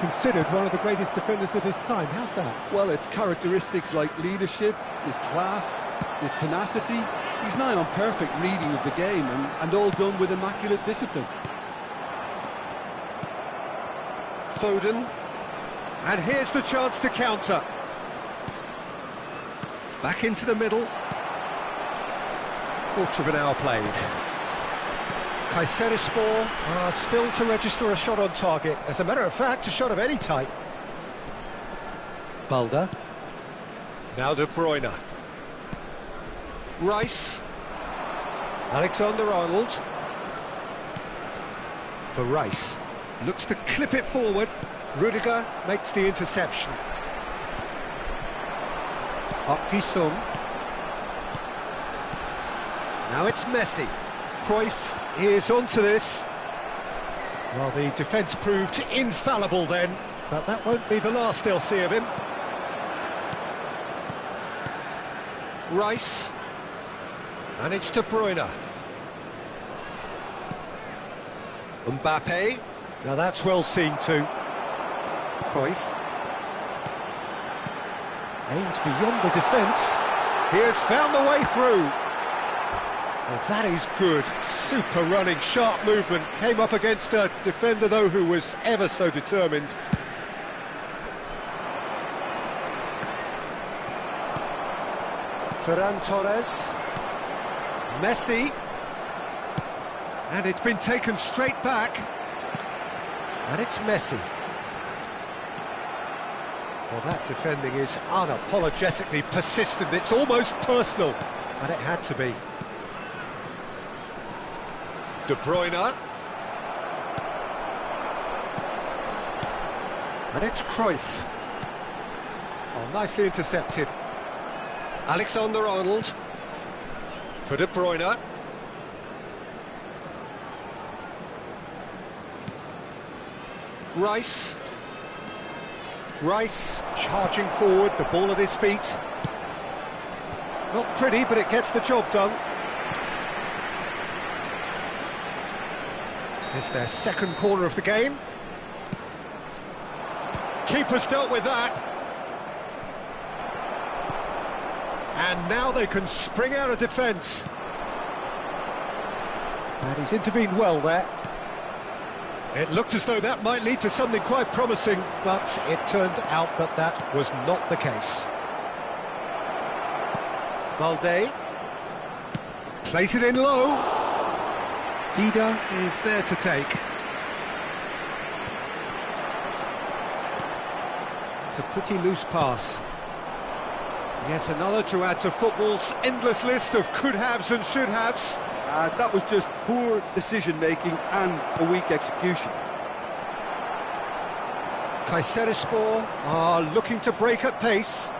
considered one of the greatest defenders of his time. How's that? Well, it's characteristics like leadership, his class, his tenacity. He's nigh on perfect reading of the game and all done with immaculate discipline. Foden. And here's the chance to counter. Back into the middle. Quarter of an hour played. Kayserispor are still to register a shot on target. As a matter of fact, a shot of any type. Balda. Now De Bruyne. Rice. Alexander-Arnold. For Rice. Looks to clip it forward. Rudiger makes the interception. Sung. Now it's Messi. Cruyff is onto this. Well, the defence proved infallible then, but that won't be the last they'll see of him. Rice. And it's De Bruyne. Mbappe. Now that's well seen too. Cruyff. Aims beyond the defence. He has found the way through. Well, that is good. Super running, sharp movement. Came up against a defender, though, who was ever so determined. Ferran Torres. Messi. And it's been taken straight back. And it's Messi. Well, that defending is unapologetically persistent. It's almost personal, and it had to be. De Bruyne. And it's Cruyff. Oh, nicely intercepted. Alexander-Arnold. For De Bruyne. Rice. Rice charging forward, the ball at his feet. Not pretty, but it gets the job done. It's their second corner of the game. Keeper's dealt with that. And now they can spring out of defence. And he's intervened well there. It looked as though that might lead to something quite promising, but it turned out that that was not the case. Balde plays it in low. Dida is there to take. It's a pretty loose pass. Yet another to add to football's endless list of could-haves and should-haves. That was just poor decision-making and a weak execution. Kayserispor are looking to break at pace.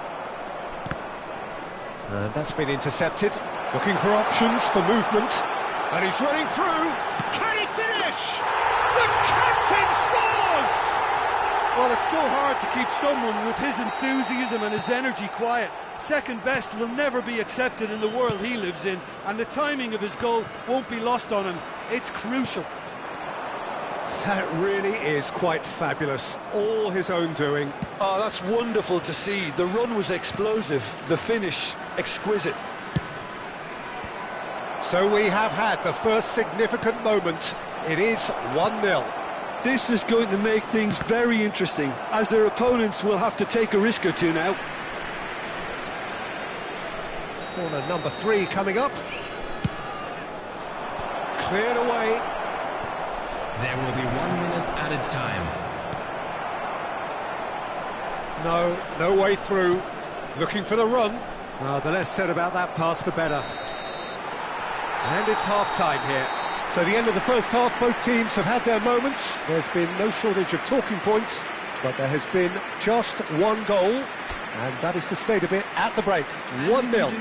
And that's been intercepted. Looking for options for movement. And he's running through. Can he finish? The captain scores! Well, it's so hard to keep someone with his enthusiasm and his energy quiet. Second best will never be accepted in the world he lives in, and the timing of his goal won't be lost on him. It's crucial. That really is quite fabulous. All his own doing. Oh, that's wonderful to see. The run was explosive, the finish exquisite. So we have had the first significant moment. It is 1-0. This is going to make things very interesting, as their opponents will have to take a risk or two now. Corner number 3 coming up. Cleared away. There will be 1 minute added time. No way through. Looking for the run. The less said about that pass, the better. And it's half-time here. So the end of the first half, both teams have had their moments. There's been no shortage of talking points, but there has been just one goal, and that is the state of it at the break. 1-0.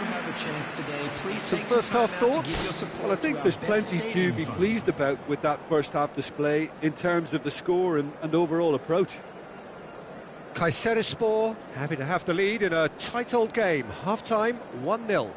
Some first half thoughts? Well, I think there's plenty to be pleased about with that first half display in terms of the score and overall approach. Kayserispor happy to have the lead in a tight old game. Half-time, 1-0.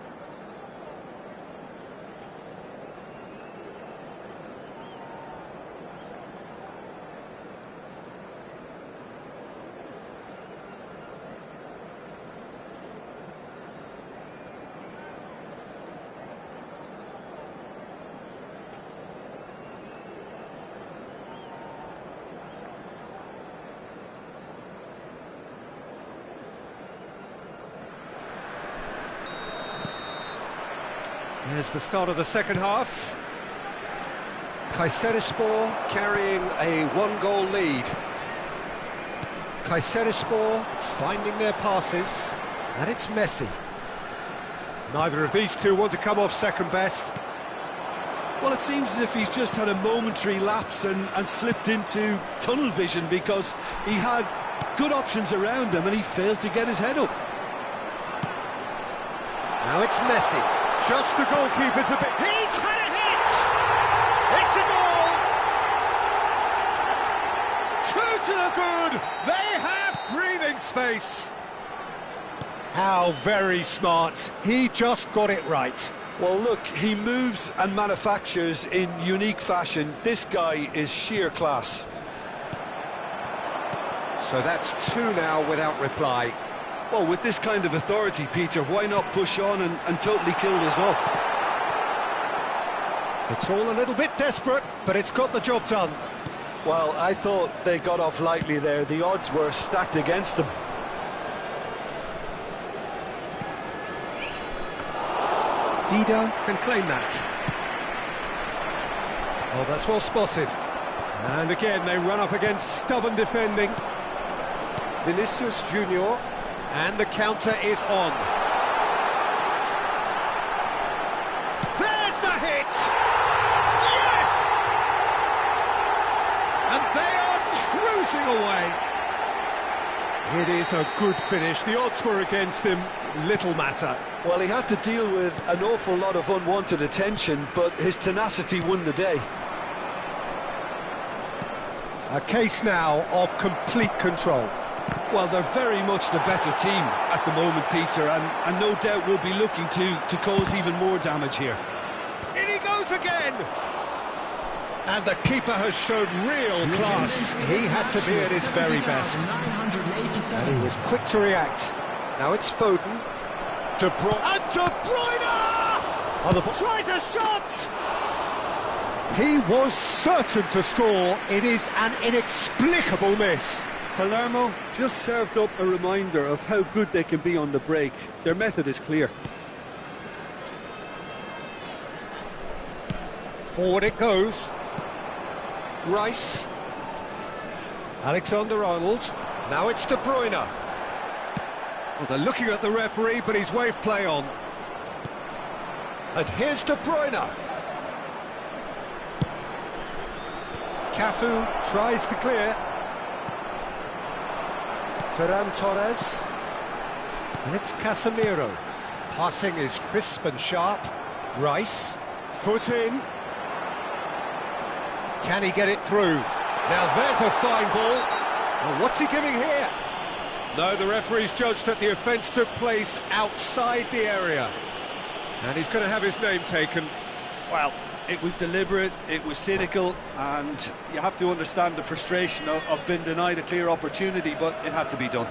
There's the start of the second half. Kayserispor carrying a one-goal lead. Kayserispor finding their passes, and it's Messi. Neither of these two want to come off second best. Well, it seems as if he's just had a momentary lapse and slipped into tunnel vision, because he had good options around him and he failed to get his head up. Now it's Messi. Just the goalkeeper's a bit... He's had a hit! It's a goal! 2 to the good! They have breathing space! How very smart. He just got it right. Well, look, he moves and manufactures in unique fashion. This guy is sheer class. So that's 2 now without reply. Well, with this kind of authority, Peter, why not push on and totally kill this off? It's all a little bit desperate, but it's got the job done. Well, I thought they got off lightly there. The odds were stacked against them. Dida can claim that. Oh, that's well spotted. And again, they run up against stubborn defending. Vinicius Junior. And the counter is on. There's the hit! Yes! And they are cruising away. It is a good finish. The odds were against him. Little matter. Well, he had to deal with an awful lot of unwanted attention, but his tenacity won the day. A case now of complete control. Well, they're very much the better team at the moment, Peter, and no doubt will be looking to cause even more damage here. In he goes again! And the keeper has shown real class. He had to be at his very best. And he was quick to react. Now it's Foden. De Bruyne. And De Bruyne! On the tries a shot! He was certain to score. It is an inexplicable miss. Palermo just served up a reminder of how good they can be on the break. Their method is clear. Forward it goes. Rice. Alexander-Arnold. Now it's De Bruyne. Well, they're looking at the referee, but he's waved play on. And here's De Bruyne. Cafu tries to clear. Ferran Torres. And it's Casemiro. Passing is crisp and sharp. Rice. Foot in. Can he get it through? Now there's a fine ball. Well, what's he giving here? No, the referee's judged that the offence took place outside the area. And he's going to have his name taken. Well, it was deliberate, it was cynical, and you have to understand the frustration of being denied a clear opportunity, but it had to be done.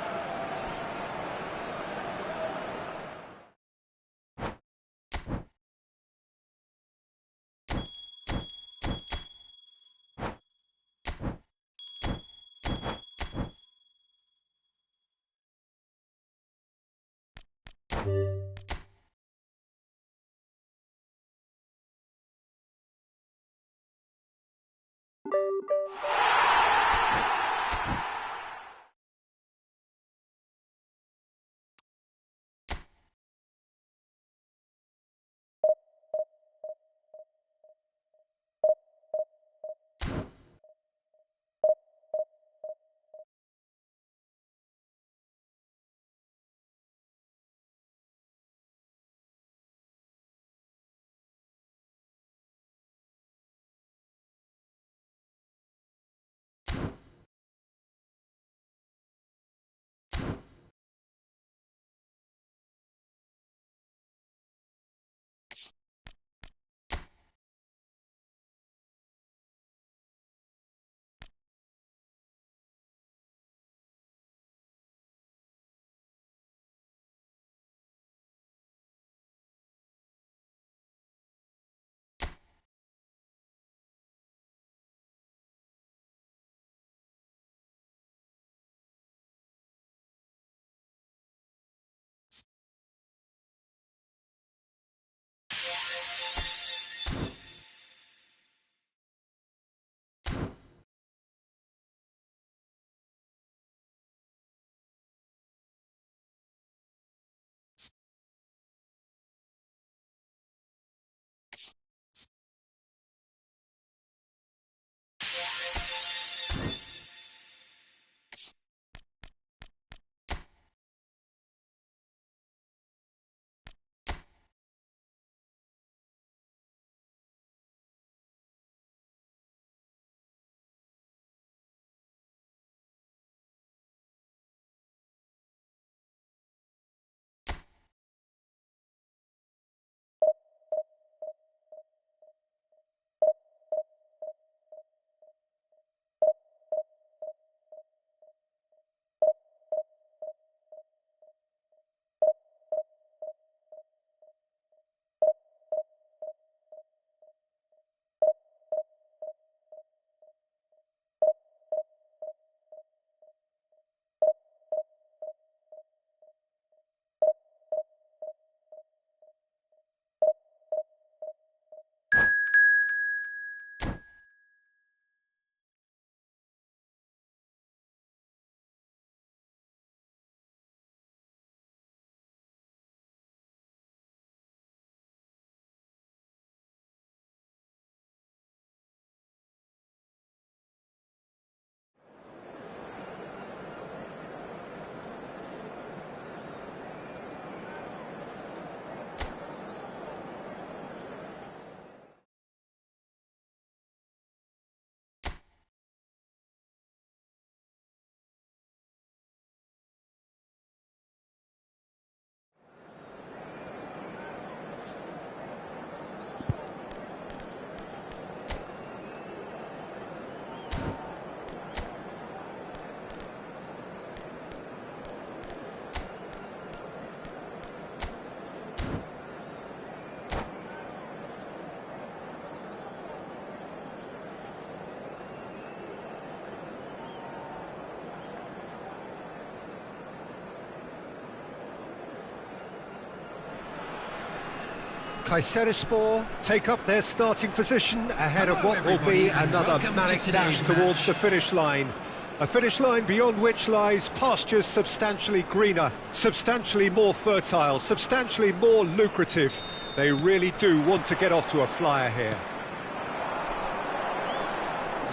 Kayserispor take up their starting position ahead of what will be another manic dash towards the finish line. A finish line beyond which lies pastures substantially greener, substantially more fertile, substantially more lucrative. They really do want to get off to a flyer here.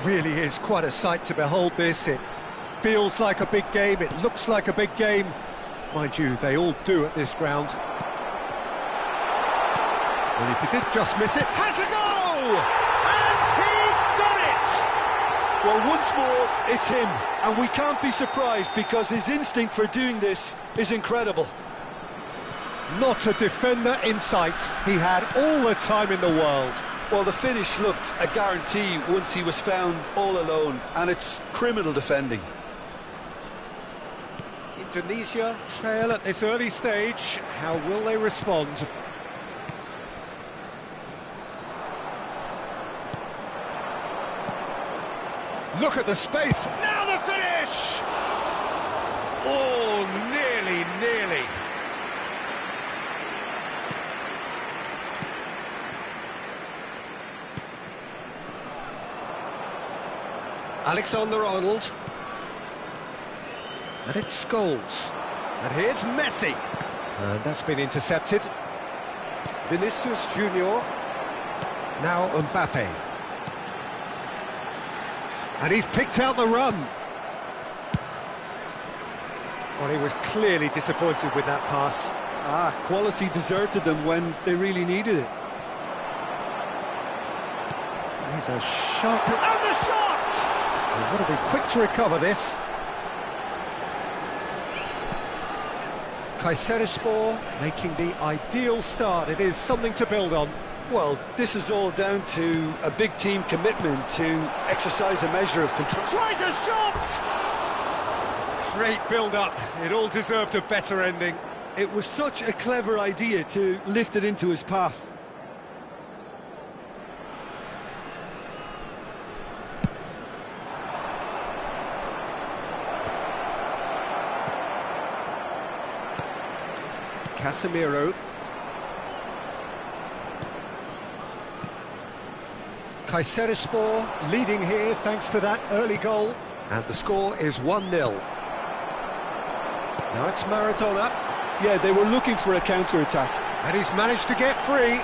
Really is quite a sight to behold this. It feels like a big game, it looks like a big game. Mind you, they all do at this ground. And if he did just miss it, has a goal! And he's done it! Well, once more, it's him, and we can't be surprised because his instinct for doing this is incredible. Not a defender in sight. He had all the time in the world. Well, the finish looked a guarantee once he was found all alone, and it's criminal defending. Indonesia trail at this early stage. How will they respond? Look at the space. Now the finish! Oh, nearly. Alexander-Arnold. And it's Scholes. And here's Messi. And that's been intercepted. Vinicius Junior. Now Mbappe. And he's picked out the run. Well, he was clearly disappointed with that pass. Quality deserted them when they really needed it. He's a shot. And the shot! They've got to be quick to recover this. Kayserispor making the ideal start. It is something to build on. Well, this is all down to a big team commitment to exercise a measure of control. Tries a shot! Great build-up. It all deserved a better ending. It was such a clever idea to lift it into his path. Casemiro. Kayserispor leading here thanks to that early goal. And the score is 1-0. Now it's Maradona. Yeah, they were looking for a counter-attack. And he's managed to get free.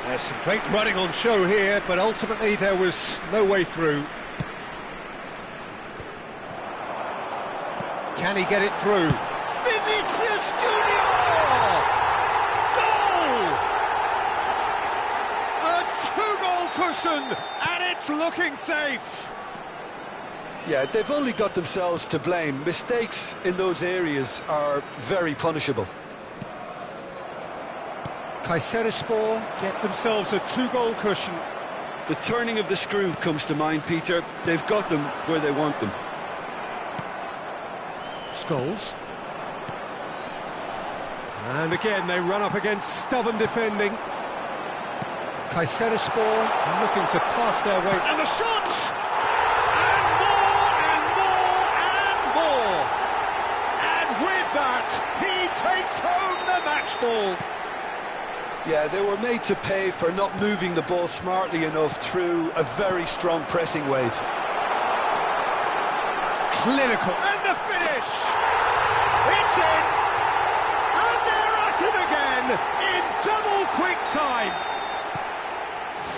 There's some great running on show here, but ultimately there was no way through. Can he get it through? Vinicius Junior! Goal! A two-goal cushion, and it's looking safe. Yeah, they've only got themselves to blame. Mistakes in those areas are very punishable. Kayserispor get themselves a two-goal cushion. The turning of the screw comes to mind, Peter. They've got them where they want them. Scholes. And again, they run up against stubborn defending. Kayserispor looking to pass their way. And the shot! He takes home the match ball. Yeah, they were made to pay for not moving the ball smartly enough through a very strong pressing wave. Clinical. And the finish! It's in! And they're at it again in double quick time.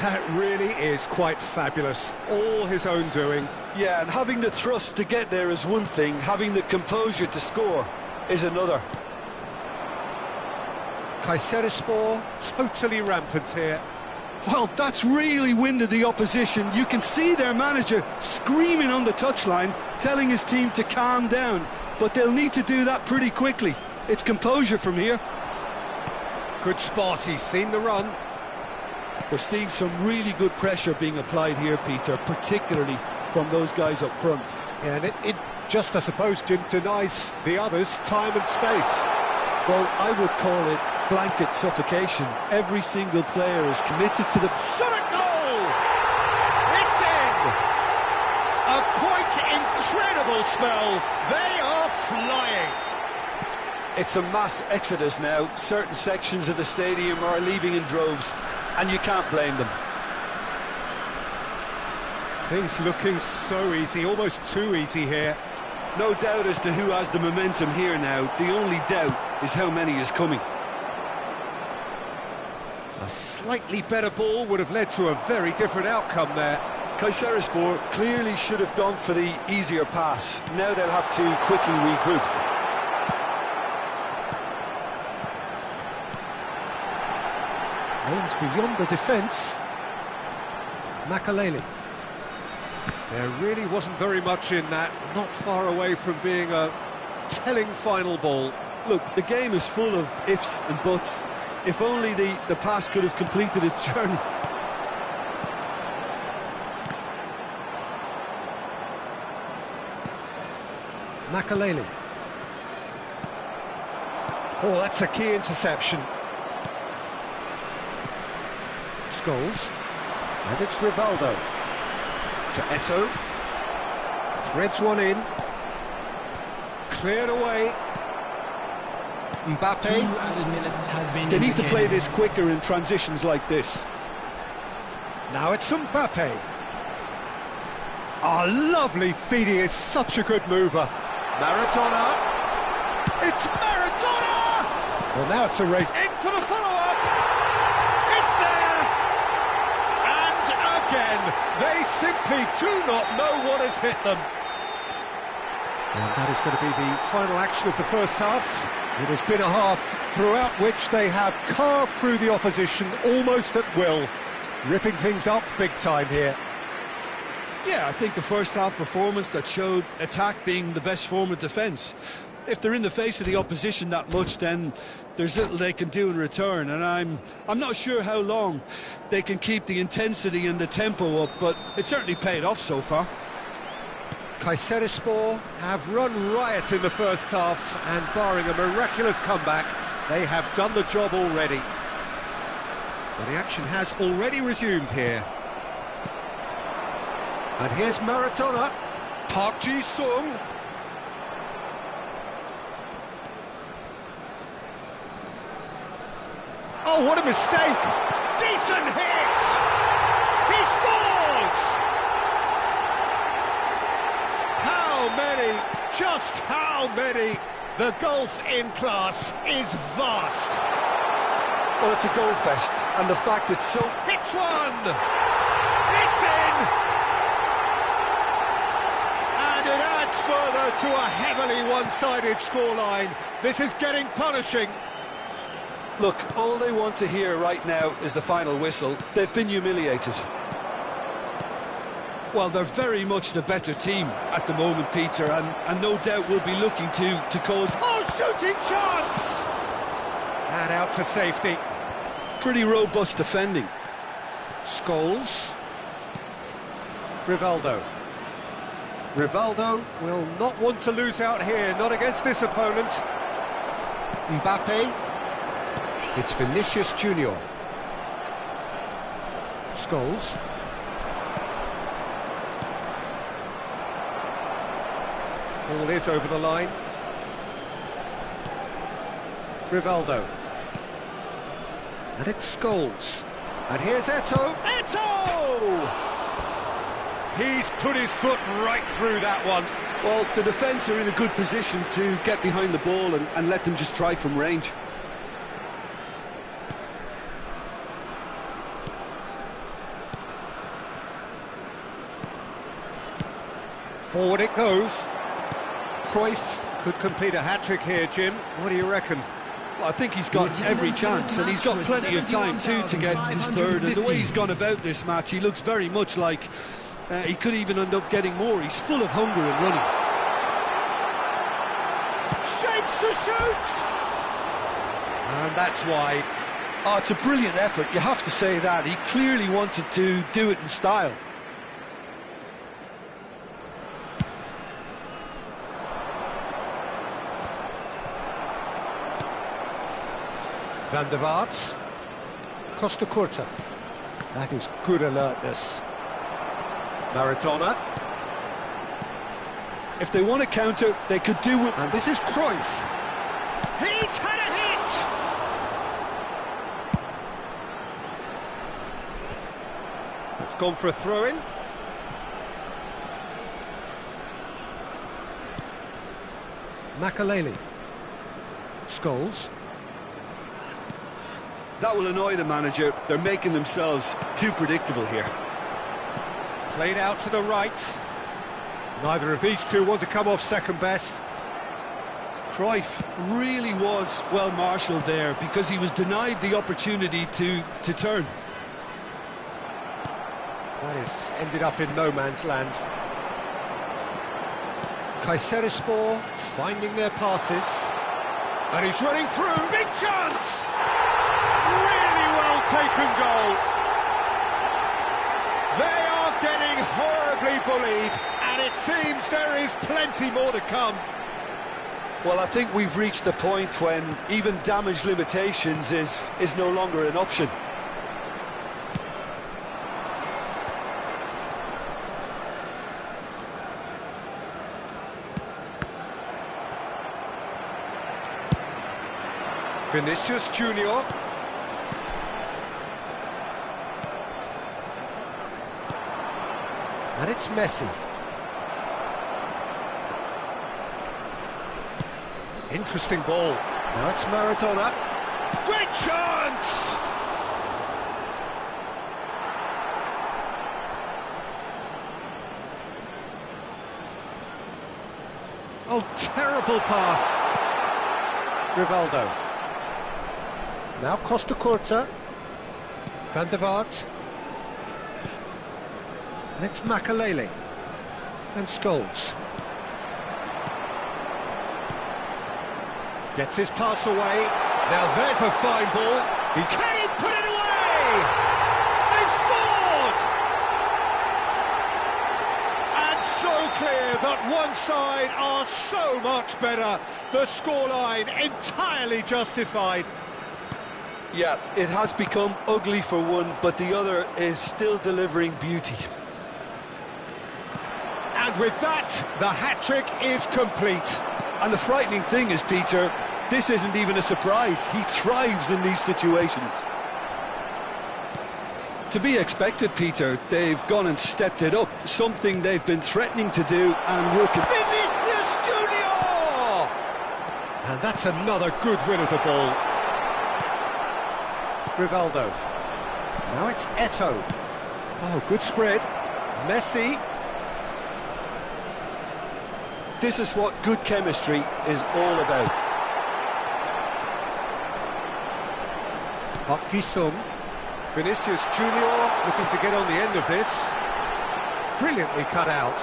That really is quite fabulous. All his own doing. Yeah, and having the thrust to get there is one thing, having the composure to score is another. Kayserispor totally rampant here. Well, that's really winded the opposition. You can see their manager screaming on the touchline, telling his team to calm down, but they'll need to do that pretty quickly. It's composure from here. Good spot, he's seen the run. We're seeing some really good pressure being applied here, Peter, particularly from those guys up front. Yeah, and it just, I suppose, Jim, denies the others time and space. Well, I would call it blanket suffocation. Every single player is committed to the... Shot at goal! It's in! A quite incredible spell. They are flying. It's a mass exodus now. Certain sections of the stadium are leaving in droves, and you can't blame them. Things looking so easy, almost too easy here. No doubt as to who has the momentum here now. The only doubt is how many is coming. A slightly better ball would have led to a very different outcome there. Kayserispor clearly should have gone for the easier pass. Now they'll have to quickly regroup. Aims beyond the defence. Makaleli. There really wasn't very much in that, not far away from being a telling final ball. Look, the game is full of ifs and buts. If only the pass could have completed its journey. Makaleli. Oh, that's a key interception. Scholes. And it's Rivaldo. To Eto'o. Threads one in. Cleared away. Mbappe. 2 added minutes has been They need to play indicated. this quicker in transitions like this. Now it's Mbappe. Oh, lovely feed. He is such a good mover. Maradona. It's Maradona! Well, now it's a race. In for the follow-up. It's there. And again, they simply do not know what has hit them. And that is going to be the final action of the first half. It has been a half throughout which they have carved through the opposition almost at will, ripping things up big time here. Yeah, I think the first half performance that showed attack being the best form of defence. If they're in the face of the opposition that much, then there's little they can do in return, and I'm not sure how long they can keep the intensity and the tempo up, but it certainly paid off so far. Kayserispor have run riot in the first half, and barring a miraculous comeback, they have done the job already. But the action has already resumed here. And here's Maradona. Park Ji-sung. Oh, what a mistake! Decent hit! He scores! How many? Just how many? The gulf in class is vast. Well, it's a goal fest, and the fact it's so... Hits one! It's in! And it adds further to a heavily one-sided scoreline. This is getting punishing. Look, all they want to hear right now is the final whistle. They've been humiliated. Well, they're very much the better team at the moment, Peter, and no doubt will be looking to cause... Oh, shooting chance! And out to safety. Pretty robust defending. Scholes. Rivaldo. Rivaldo will not want to lose out here, not against this opponent. Mbappe. It's Vinicius Junior. Scholes. Ball is over the line. Rivaldo. And it's Scholes. And here's Eto'o. Eto'o! He's put his foot right through that one. Well, the defence are in a good position to get behind the ball and let them just try from range. Forward it goes. Cruyff could complete a hat-trick here, Jim. What do you reckon? Well, I think he's got every chance, and he's got plenty of time too to get his third. And the way he's gone about this match, he looks very much like he could even end up getting more. He's full of hunger and running. Shapes to shoot! And that's wide. Oh, it's a brilliant effort, you have to say that. He clearly wanted to do it in style. Van der Vaart. Costa Curta. That is good alertness. Maradona. If they want to counter, they could do it. And this is Cruyff. He's had a hit! It's gone for a throw-in. Makaleli. Scholes. That will annoy the manager. They're making themselves too predictable here. Played out to the right. Neither of these two want to come off second best. Cruyff really was well marshalled there because he was denied the opportunity to turn. That is ended up in no man's land. Kayserispor finding their passes. And he's running through. Big chance! Really well taken goal. They are getting horribly bullied, and it seems there is plenty more to come. Well, I think we've reached the point when even damage limitations is no longer an option. Vinicius Junior. And it's Messi. Interesting ball. Now it's Maradona. Great chance! Oh, terrible pass. Rivaldo. Now Costa Curta. Van der Vaart. And it's Makaleli. And Scholes. Gets his pass away. Now there's a fine ball. Can he put it away? They've scored! And so clear that one side are so much better. The scoreline entirely justified. Yeah, it has become ugly for one, but the other is still delivering beauty. And with that, the hat-trick is complete. And the frightening thing is, Peter, this isn't even a surprise. He thrives in these situations. To be expected, Peter. They've gone and stepped it up, something they've been threatening to do and will continue. Vinicius Junior! And that's another good win of the ball. Rivaldo. Now it's Eto'o. Oh, good spread. Messi. This is what good chemistry is all about. Park Ji-sung. Vinicius Junior looking to get on the end of this. Brilliantly cut out.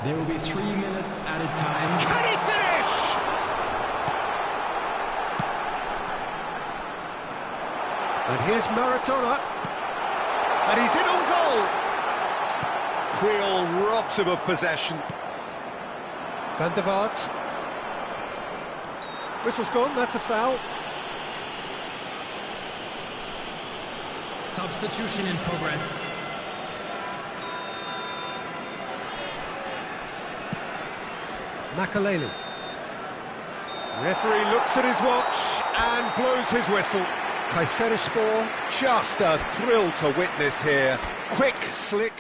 There will be 3 minutes added time. Can he finish? And here's Maradona. And he's in on goal. Creole robs him of possession. Van der Vaart. Whistle's gone, that's a foul. Substitution in progress. Makaleli. Referee looks at his watch and blows his whistle. Kayserispor, just a thrill to witness here. Quick, slick,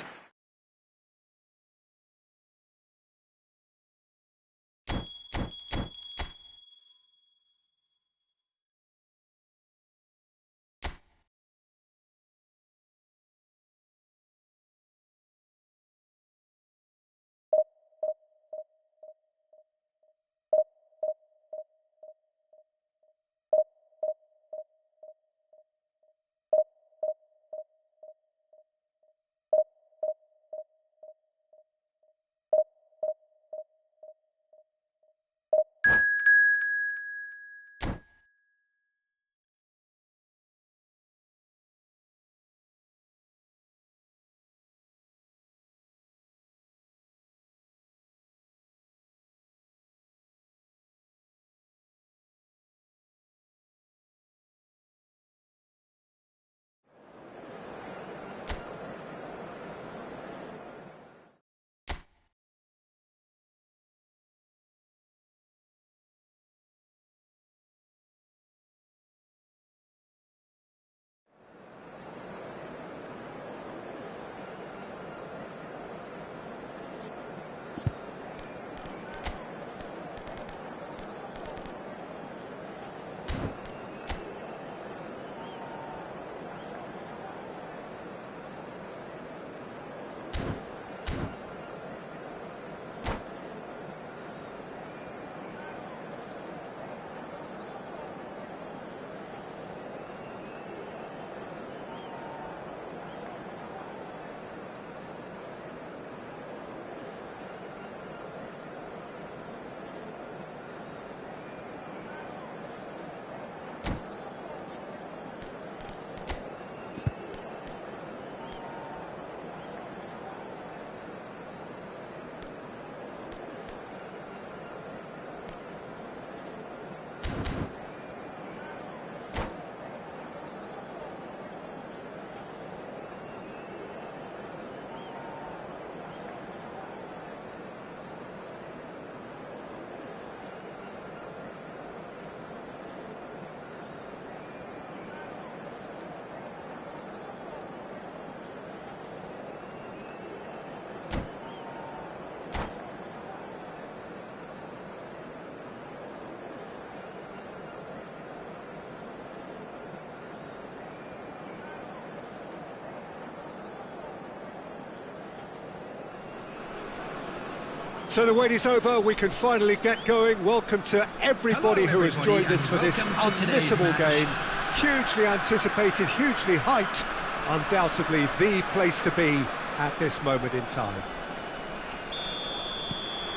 So the wait is over, we can finally get going. Welcome to everybody who has joined us for this unmissable game. Hugely anticipated, hugely hyped, undoubtedly the place to be at this moment in time.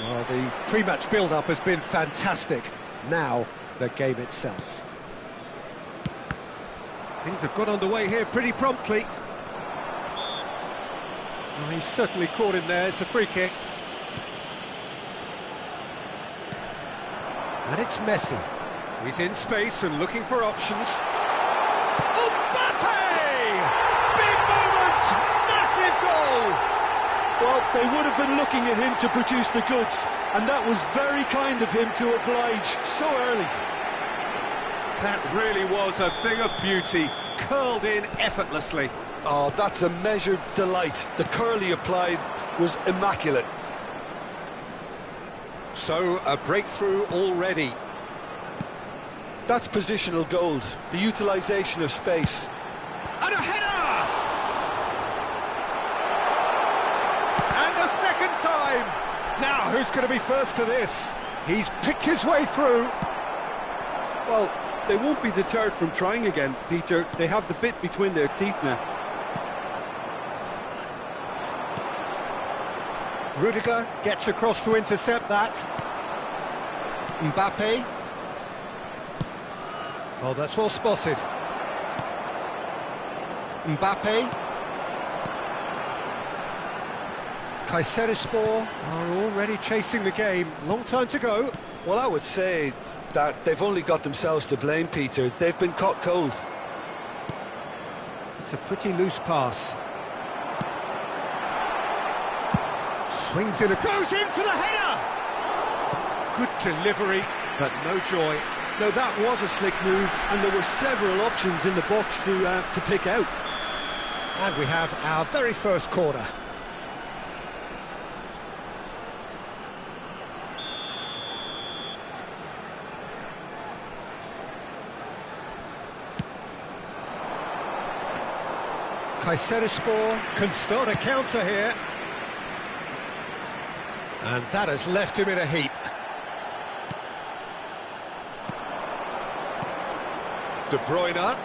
Well, the pre-match build-up has been fantastic. Now, the game itself. Things have got underway here pretty promptly. Oh, he's certainly caught him there, it's a free kick. And it's Messi. He's in space and looking for options. Mbappe! Big moment! Massive goal! Well, they would have been looking at him to produce the goods, and that was very kind of him to oblige so early. That really was a thing of beauty, curled in effortlessly. Oh, that's a measured delight. The curl he applied was immaculate. So, a breakthrough already. That's positional gold, the utilisation of space. And a header! And a second time! Now, who's going to be first to this? He's picked his way through. Well, they won't be deterred from trying again, Peter. They have the bit between their teeth now. Rudiger gets across to intercept that. Mbappe. Oh, that's well spotted. Mbappe. Kayserispor are already chasing the game. Long time to go. Well, I would say that they've only got themselves to blame, Peter. They've been caught cold. It's a pretty loose pass. Swings in, goes in for the header! Good delivery, but no joy. Now, that was a slick move, and there were several options in the box to pick out. And we have our very first corner. Kayserispor can start a counter here. And that has left him in a heap. De Bruyne.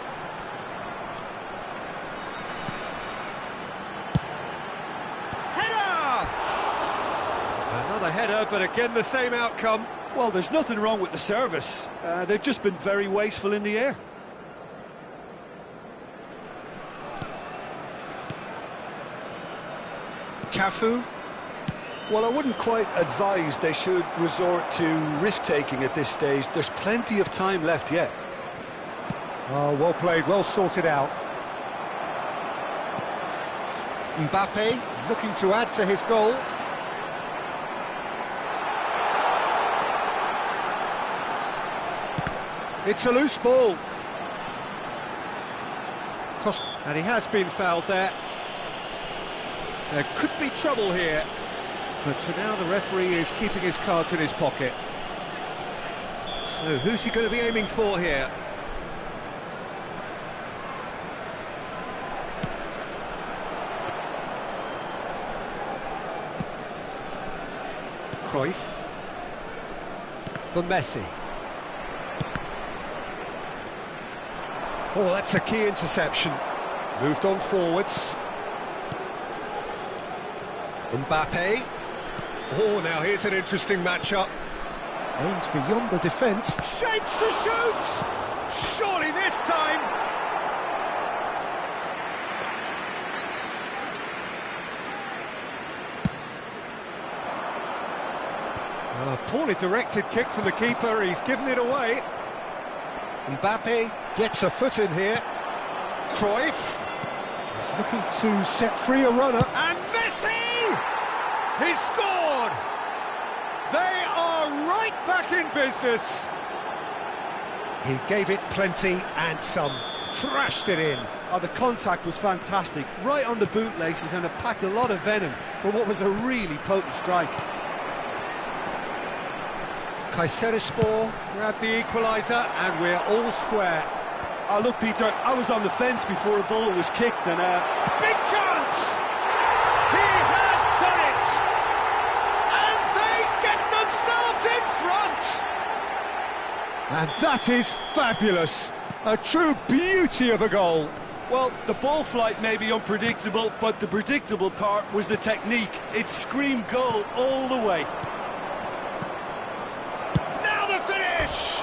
Header! Another header, but again the same outcome. Well, there's nothing wrong with the service. They've just been very wasteful in the air. Cafu. Well, I wouldn't quite advise they should resort to risk-taking at this stage. There's plenty of time left yet. Oh, well played, well sorted out. Mbappe looking to add to his goal. It's a loose ball. And he has been fouled there. There could be trouble here. But for now, the referee is keeping his cards in his pocket. So, who's he going to be aiming for here? Cruyff. For Messi. Oh, that's a key interception. Moved on forwards. Mbappe. Oh, now here's an interesting matchup. Aimed beyond the defence. Shapes to shoot! Surely this time! A poorly directed kick from the keeper. He's given it away. Mbappe gets a foot in here. Cruyff. He's looking to set free a runner. And Messi! He's scored! They are right back in business. He gave it plenty and some. Thrashed it in. Oh, the contact was fantastic. Right on the bootlaces, and it packed a lot of venom for what was a really potent strike. Kayserispor grabbed the equaliser, and we're all square. Oh, look, Peter, I was on the fence before a ball was kicked, and big chance! He has done it! And they And that is fabulous. A true beauty of a goal. Well, the ball flight may be unpredictable, but the predictable part was the technique. It screamed goal all the way. Now the finish!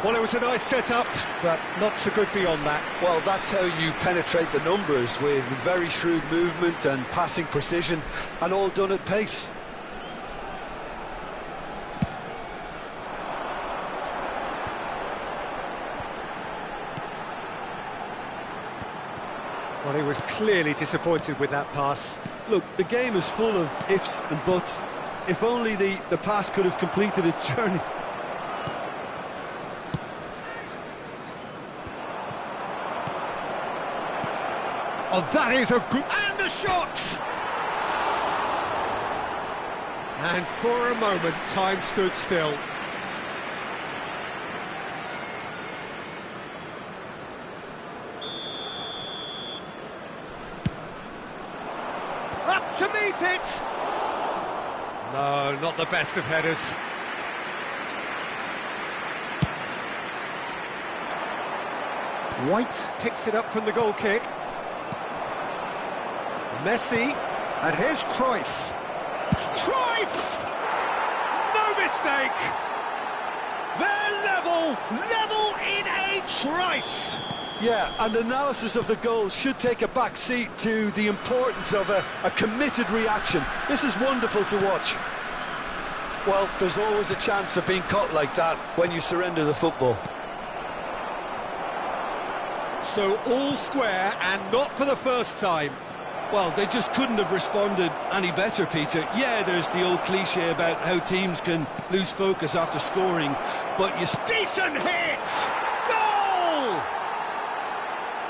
Well, it was a nice setup, but not so good beyond that. Well, that's how you penetrate the numbers, with very shrewd movement and passing precision, and all done at pace. Well, he was clearly disappointed with that pass. Look, the game is full of ifs and buts. If only the pass could have completed its journey. Oh, that is a good... And a shot! And for a moment, time stood still. Up to meet it! No, not the best of headers. White picks it up from the goal kick. Messi, and here's Cruyff. Cruyff! No mistake! They're level in a trice! Yeah, and analysis of the goal should take a back seat to the importance of a committed reaction. This is wonderful to watch. Well, there's always a chance of being caught like that when you surrender the football. So all square, and not for the first time. Well, they just couldn't have responded any better, Peter. Yeah, there's the old cliche about how teams can lose focus after scoring, but you... Decent hit! Goal!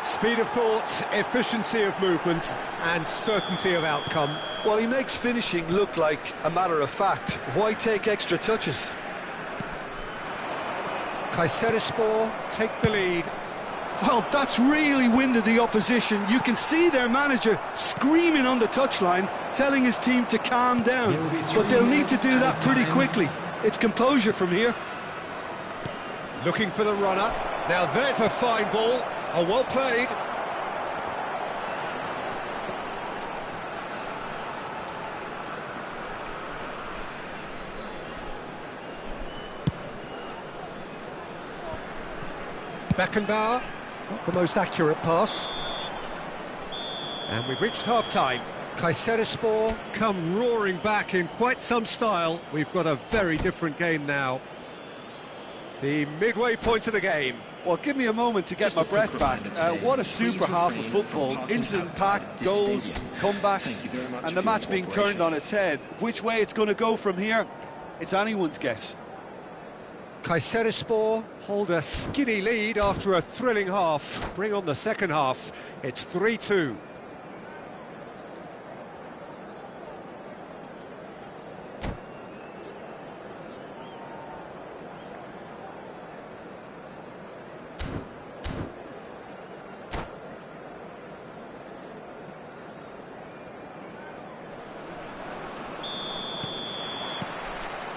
Speed of thought, efficiency of movement, and certainty of outcome. Well, he makes finishing look like a matter of fact. Why take extra touches? Kayserispor take the lead. Well, that's really winded the opposition. You can see their manager screaming on the touchline, telling his team to calm down. But they'll need to do that pretty quickly. It's composure from here. Looking for the runner. Now there's a fine ball. Oh, well played. Beckenbauer. Not the most accurate pass. And we've reached half-time. Kayserispor come roaring back in quite some style. We've got a very different game now. The midway point of the game. Well, give me a moment to get my breath back. What a super half of football. Incident-packed, goals, comebacks, and the match being turned on its head. Which way it's going to go from here, it's anyone's guess. Kayserispor hold a skinny lead after a thrilling half. Bring on the second half. It's 3-2.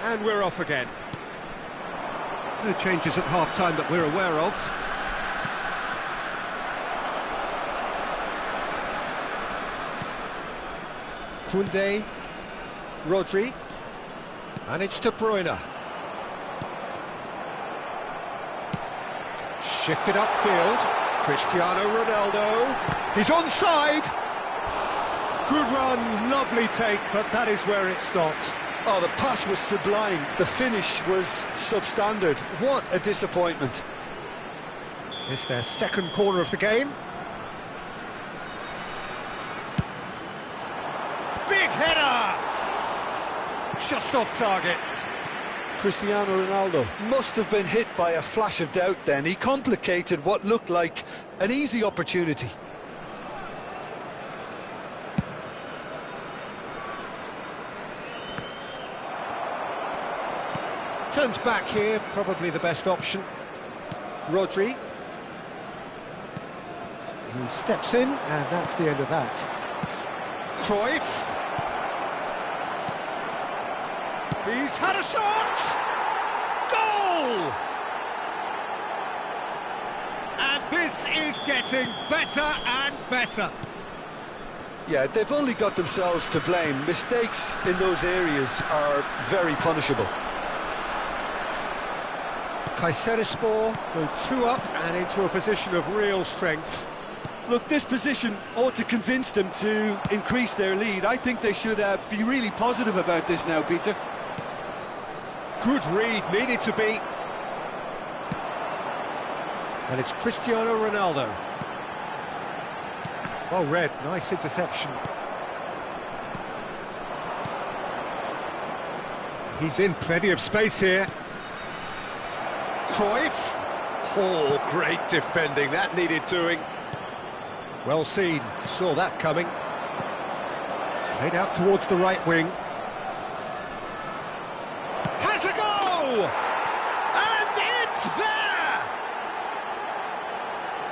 And we're off again. No changes at half-time that we're aware of. Koundé, Rodri, and it's De Bruyne. Shifted upfield, Cristiano Ronaldo. He's onside. Good run, lovely take, but that is where it stopped. Oh, the pass was sublime. The finish was substandard. What a disappointment. It's their second corner of the game. Big header! Just off target. Cristiano Ronaldo must have been hit by a flash of doubt then. He complicated what looked like an easy opportunity. Turns back here, probably the best option. Rodri. He steps in, and that's the end of that. Cruyff. He's had a shot! Goal! This is getting better and better. Yeah, they've only got themselves to blame. Mistakes in those areas are very punishable. Kayserispor go 2 up and into a position of real strength. Look, this position ought to convince them to increase their lead. I think they should be really positive about this now, Peter. Good read, needed to be. And it's Cristiano Ronaldo. Well read, nice interception. He's in plenty of space here. Cruyff. Oh, great defending, that needed doing. Well seen, saw that coming. Played out towards the right wing. Has a go! And it's there!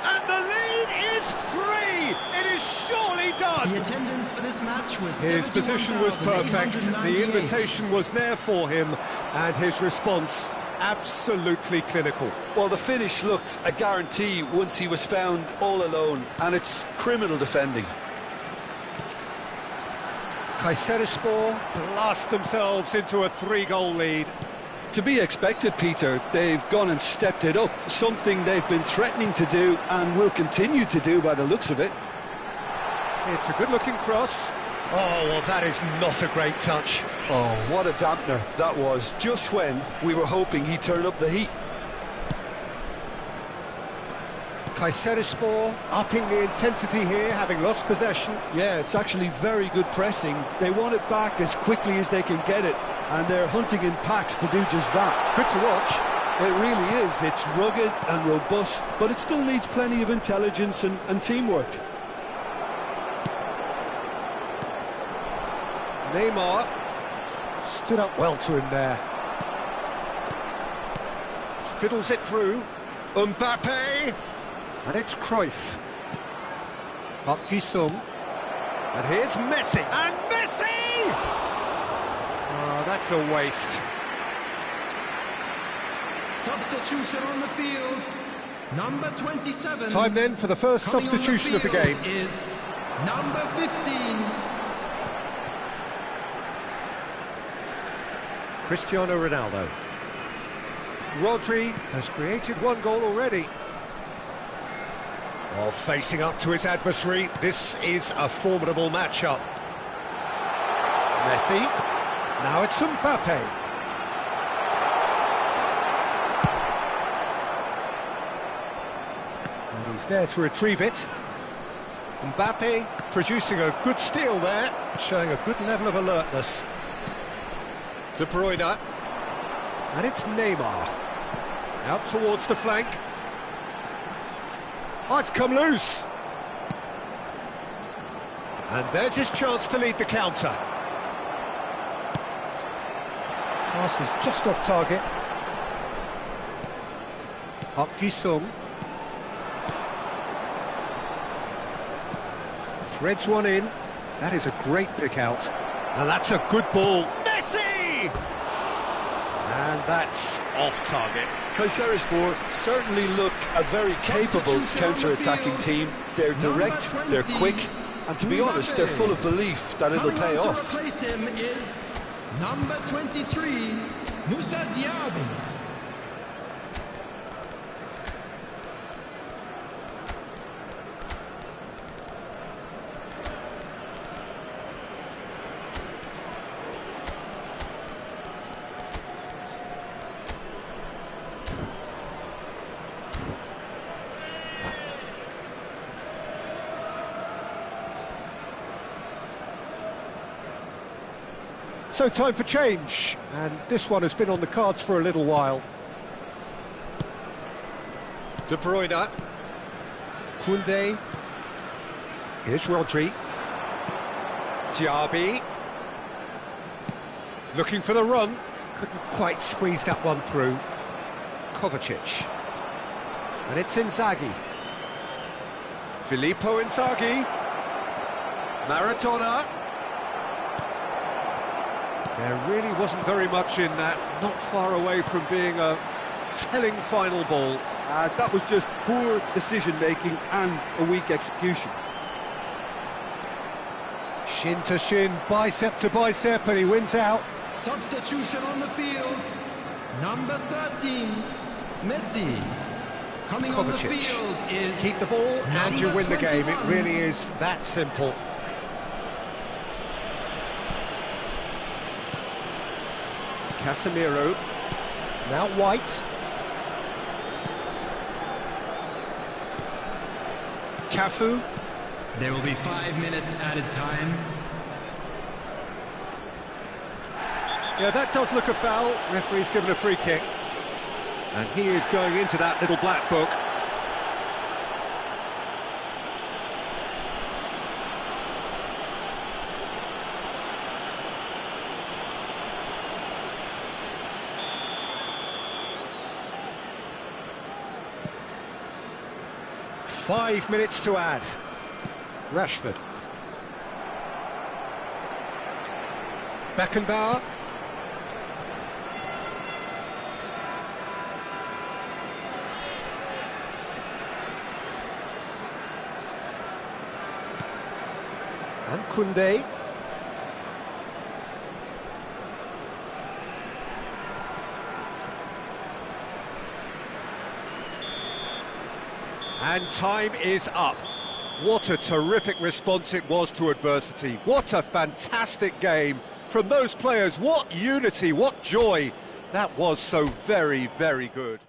And the lead is 3! It is surely done! The attendance for this match was His position was perfect, the invitation was there for him, and his response absolutely clinical. Well, the finish looked a guarantee once he was found all alone, and it's criminal defending. Kayserispor blast themselves into a 3-goal lead. To be expected, Peter. They've gone and stepped it up, something they've been threatening to do and will continue to do by the looks of it. It's a good-looking cross. Oh, well, that is not a great touch. Oh, what a dampener that was, just when we were hoping he'd turn up the heat. Kayserispor upping the intensity here, having lost possession. Yeah, it's actually very good pressing. They want it back as quickly as they can get it, and they're hunting in packs to do just that. Good to watch. It really is. It's rugged and robust, but it still needs plenty of intelligence and teamwork. Neymar stood up well to him there. Fiddles it through. Mbappe. And it's Cruyff. Park Ji-sung. And here's Messi. And Messi! Oh, that's a waste. Substitution on the field. Number 27. Time then for the first substitution of the game. Is number 15. Cristiano Ronaldo. Rodri has created 1 goal already. Oh, facing up to his adversary, this is a formidable matchup. Messi. Now it's Mbappe. And he's there to retrieve it. Mbappe producing a good steal there, showing a good level of alertness. De Bruyne, and it's Neymar, out towards the flank. Oh, it's come loose. And there's his chance to lead the counter. Pass is just off target. Park Ji-sung. Threads one in. That is a great pick out. And that's a good ball. Messi! And that's off target. Kayserispor certainly look a very capable counter-attacking team. They're direct, they're quick, and to be honest, they're full of belief that it'll pay off. To replace him is number 23, Moussa Diaby. So time for change, and this one has been on the cards for a little while. De Bruyne. Koundé. Here's Rodri. Diaby. Looking for the run. Couldn't quite squeeze that one through. Kovacic. And it's Inzaghi. Filippo Inzaghi. Maradona. There really wasn't very much in that, not far away from being a telling final ball. That was just poor decision-making and a weak execution. Shin to shin, bicep to bicep, and he wins out. Substitution on the field. Number 13, Messi. Coming on the Kovacic. field is Keep the ball and you number win the game. It 21. really is that simple. Casemiro. Now White. Cafu. There will be 5 minutes added time. Yeah, that does look a foul. Referee's given a free kick. And he is going into that little black book. Five minutes to add. Rashford. Beckenbauer. And Koundé. And time is up. What a terrific response it was to adversity. What a fantastic game from those players. What unity, what joy. That was so very, very good.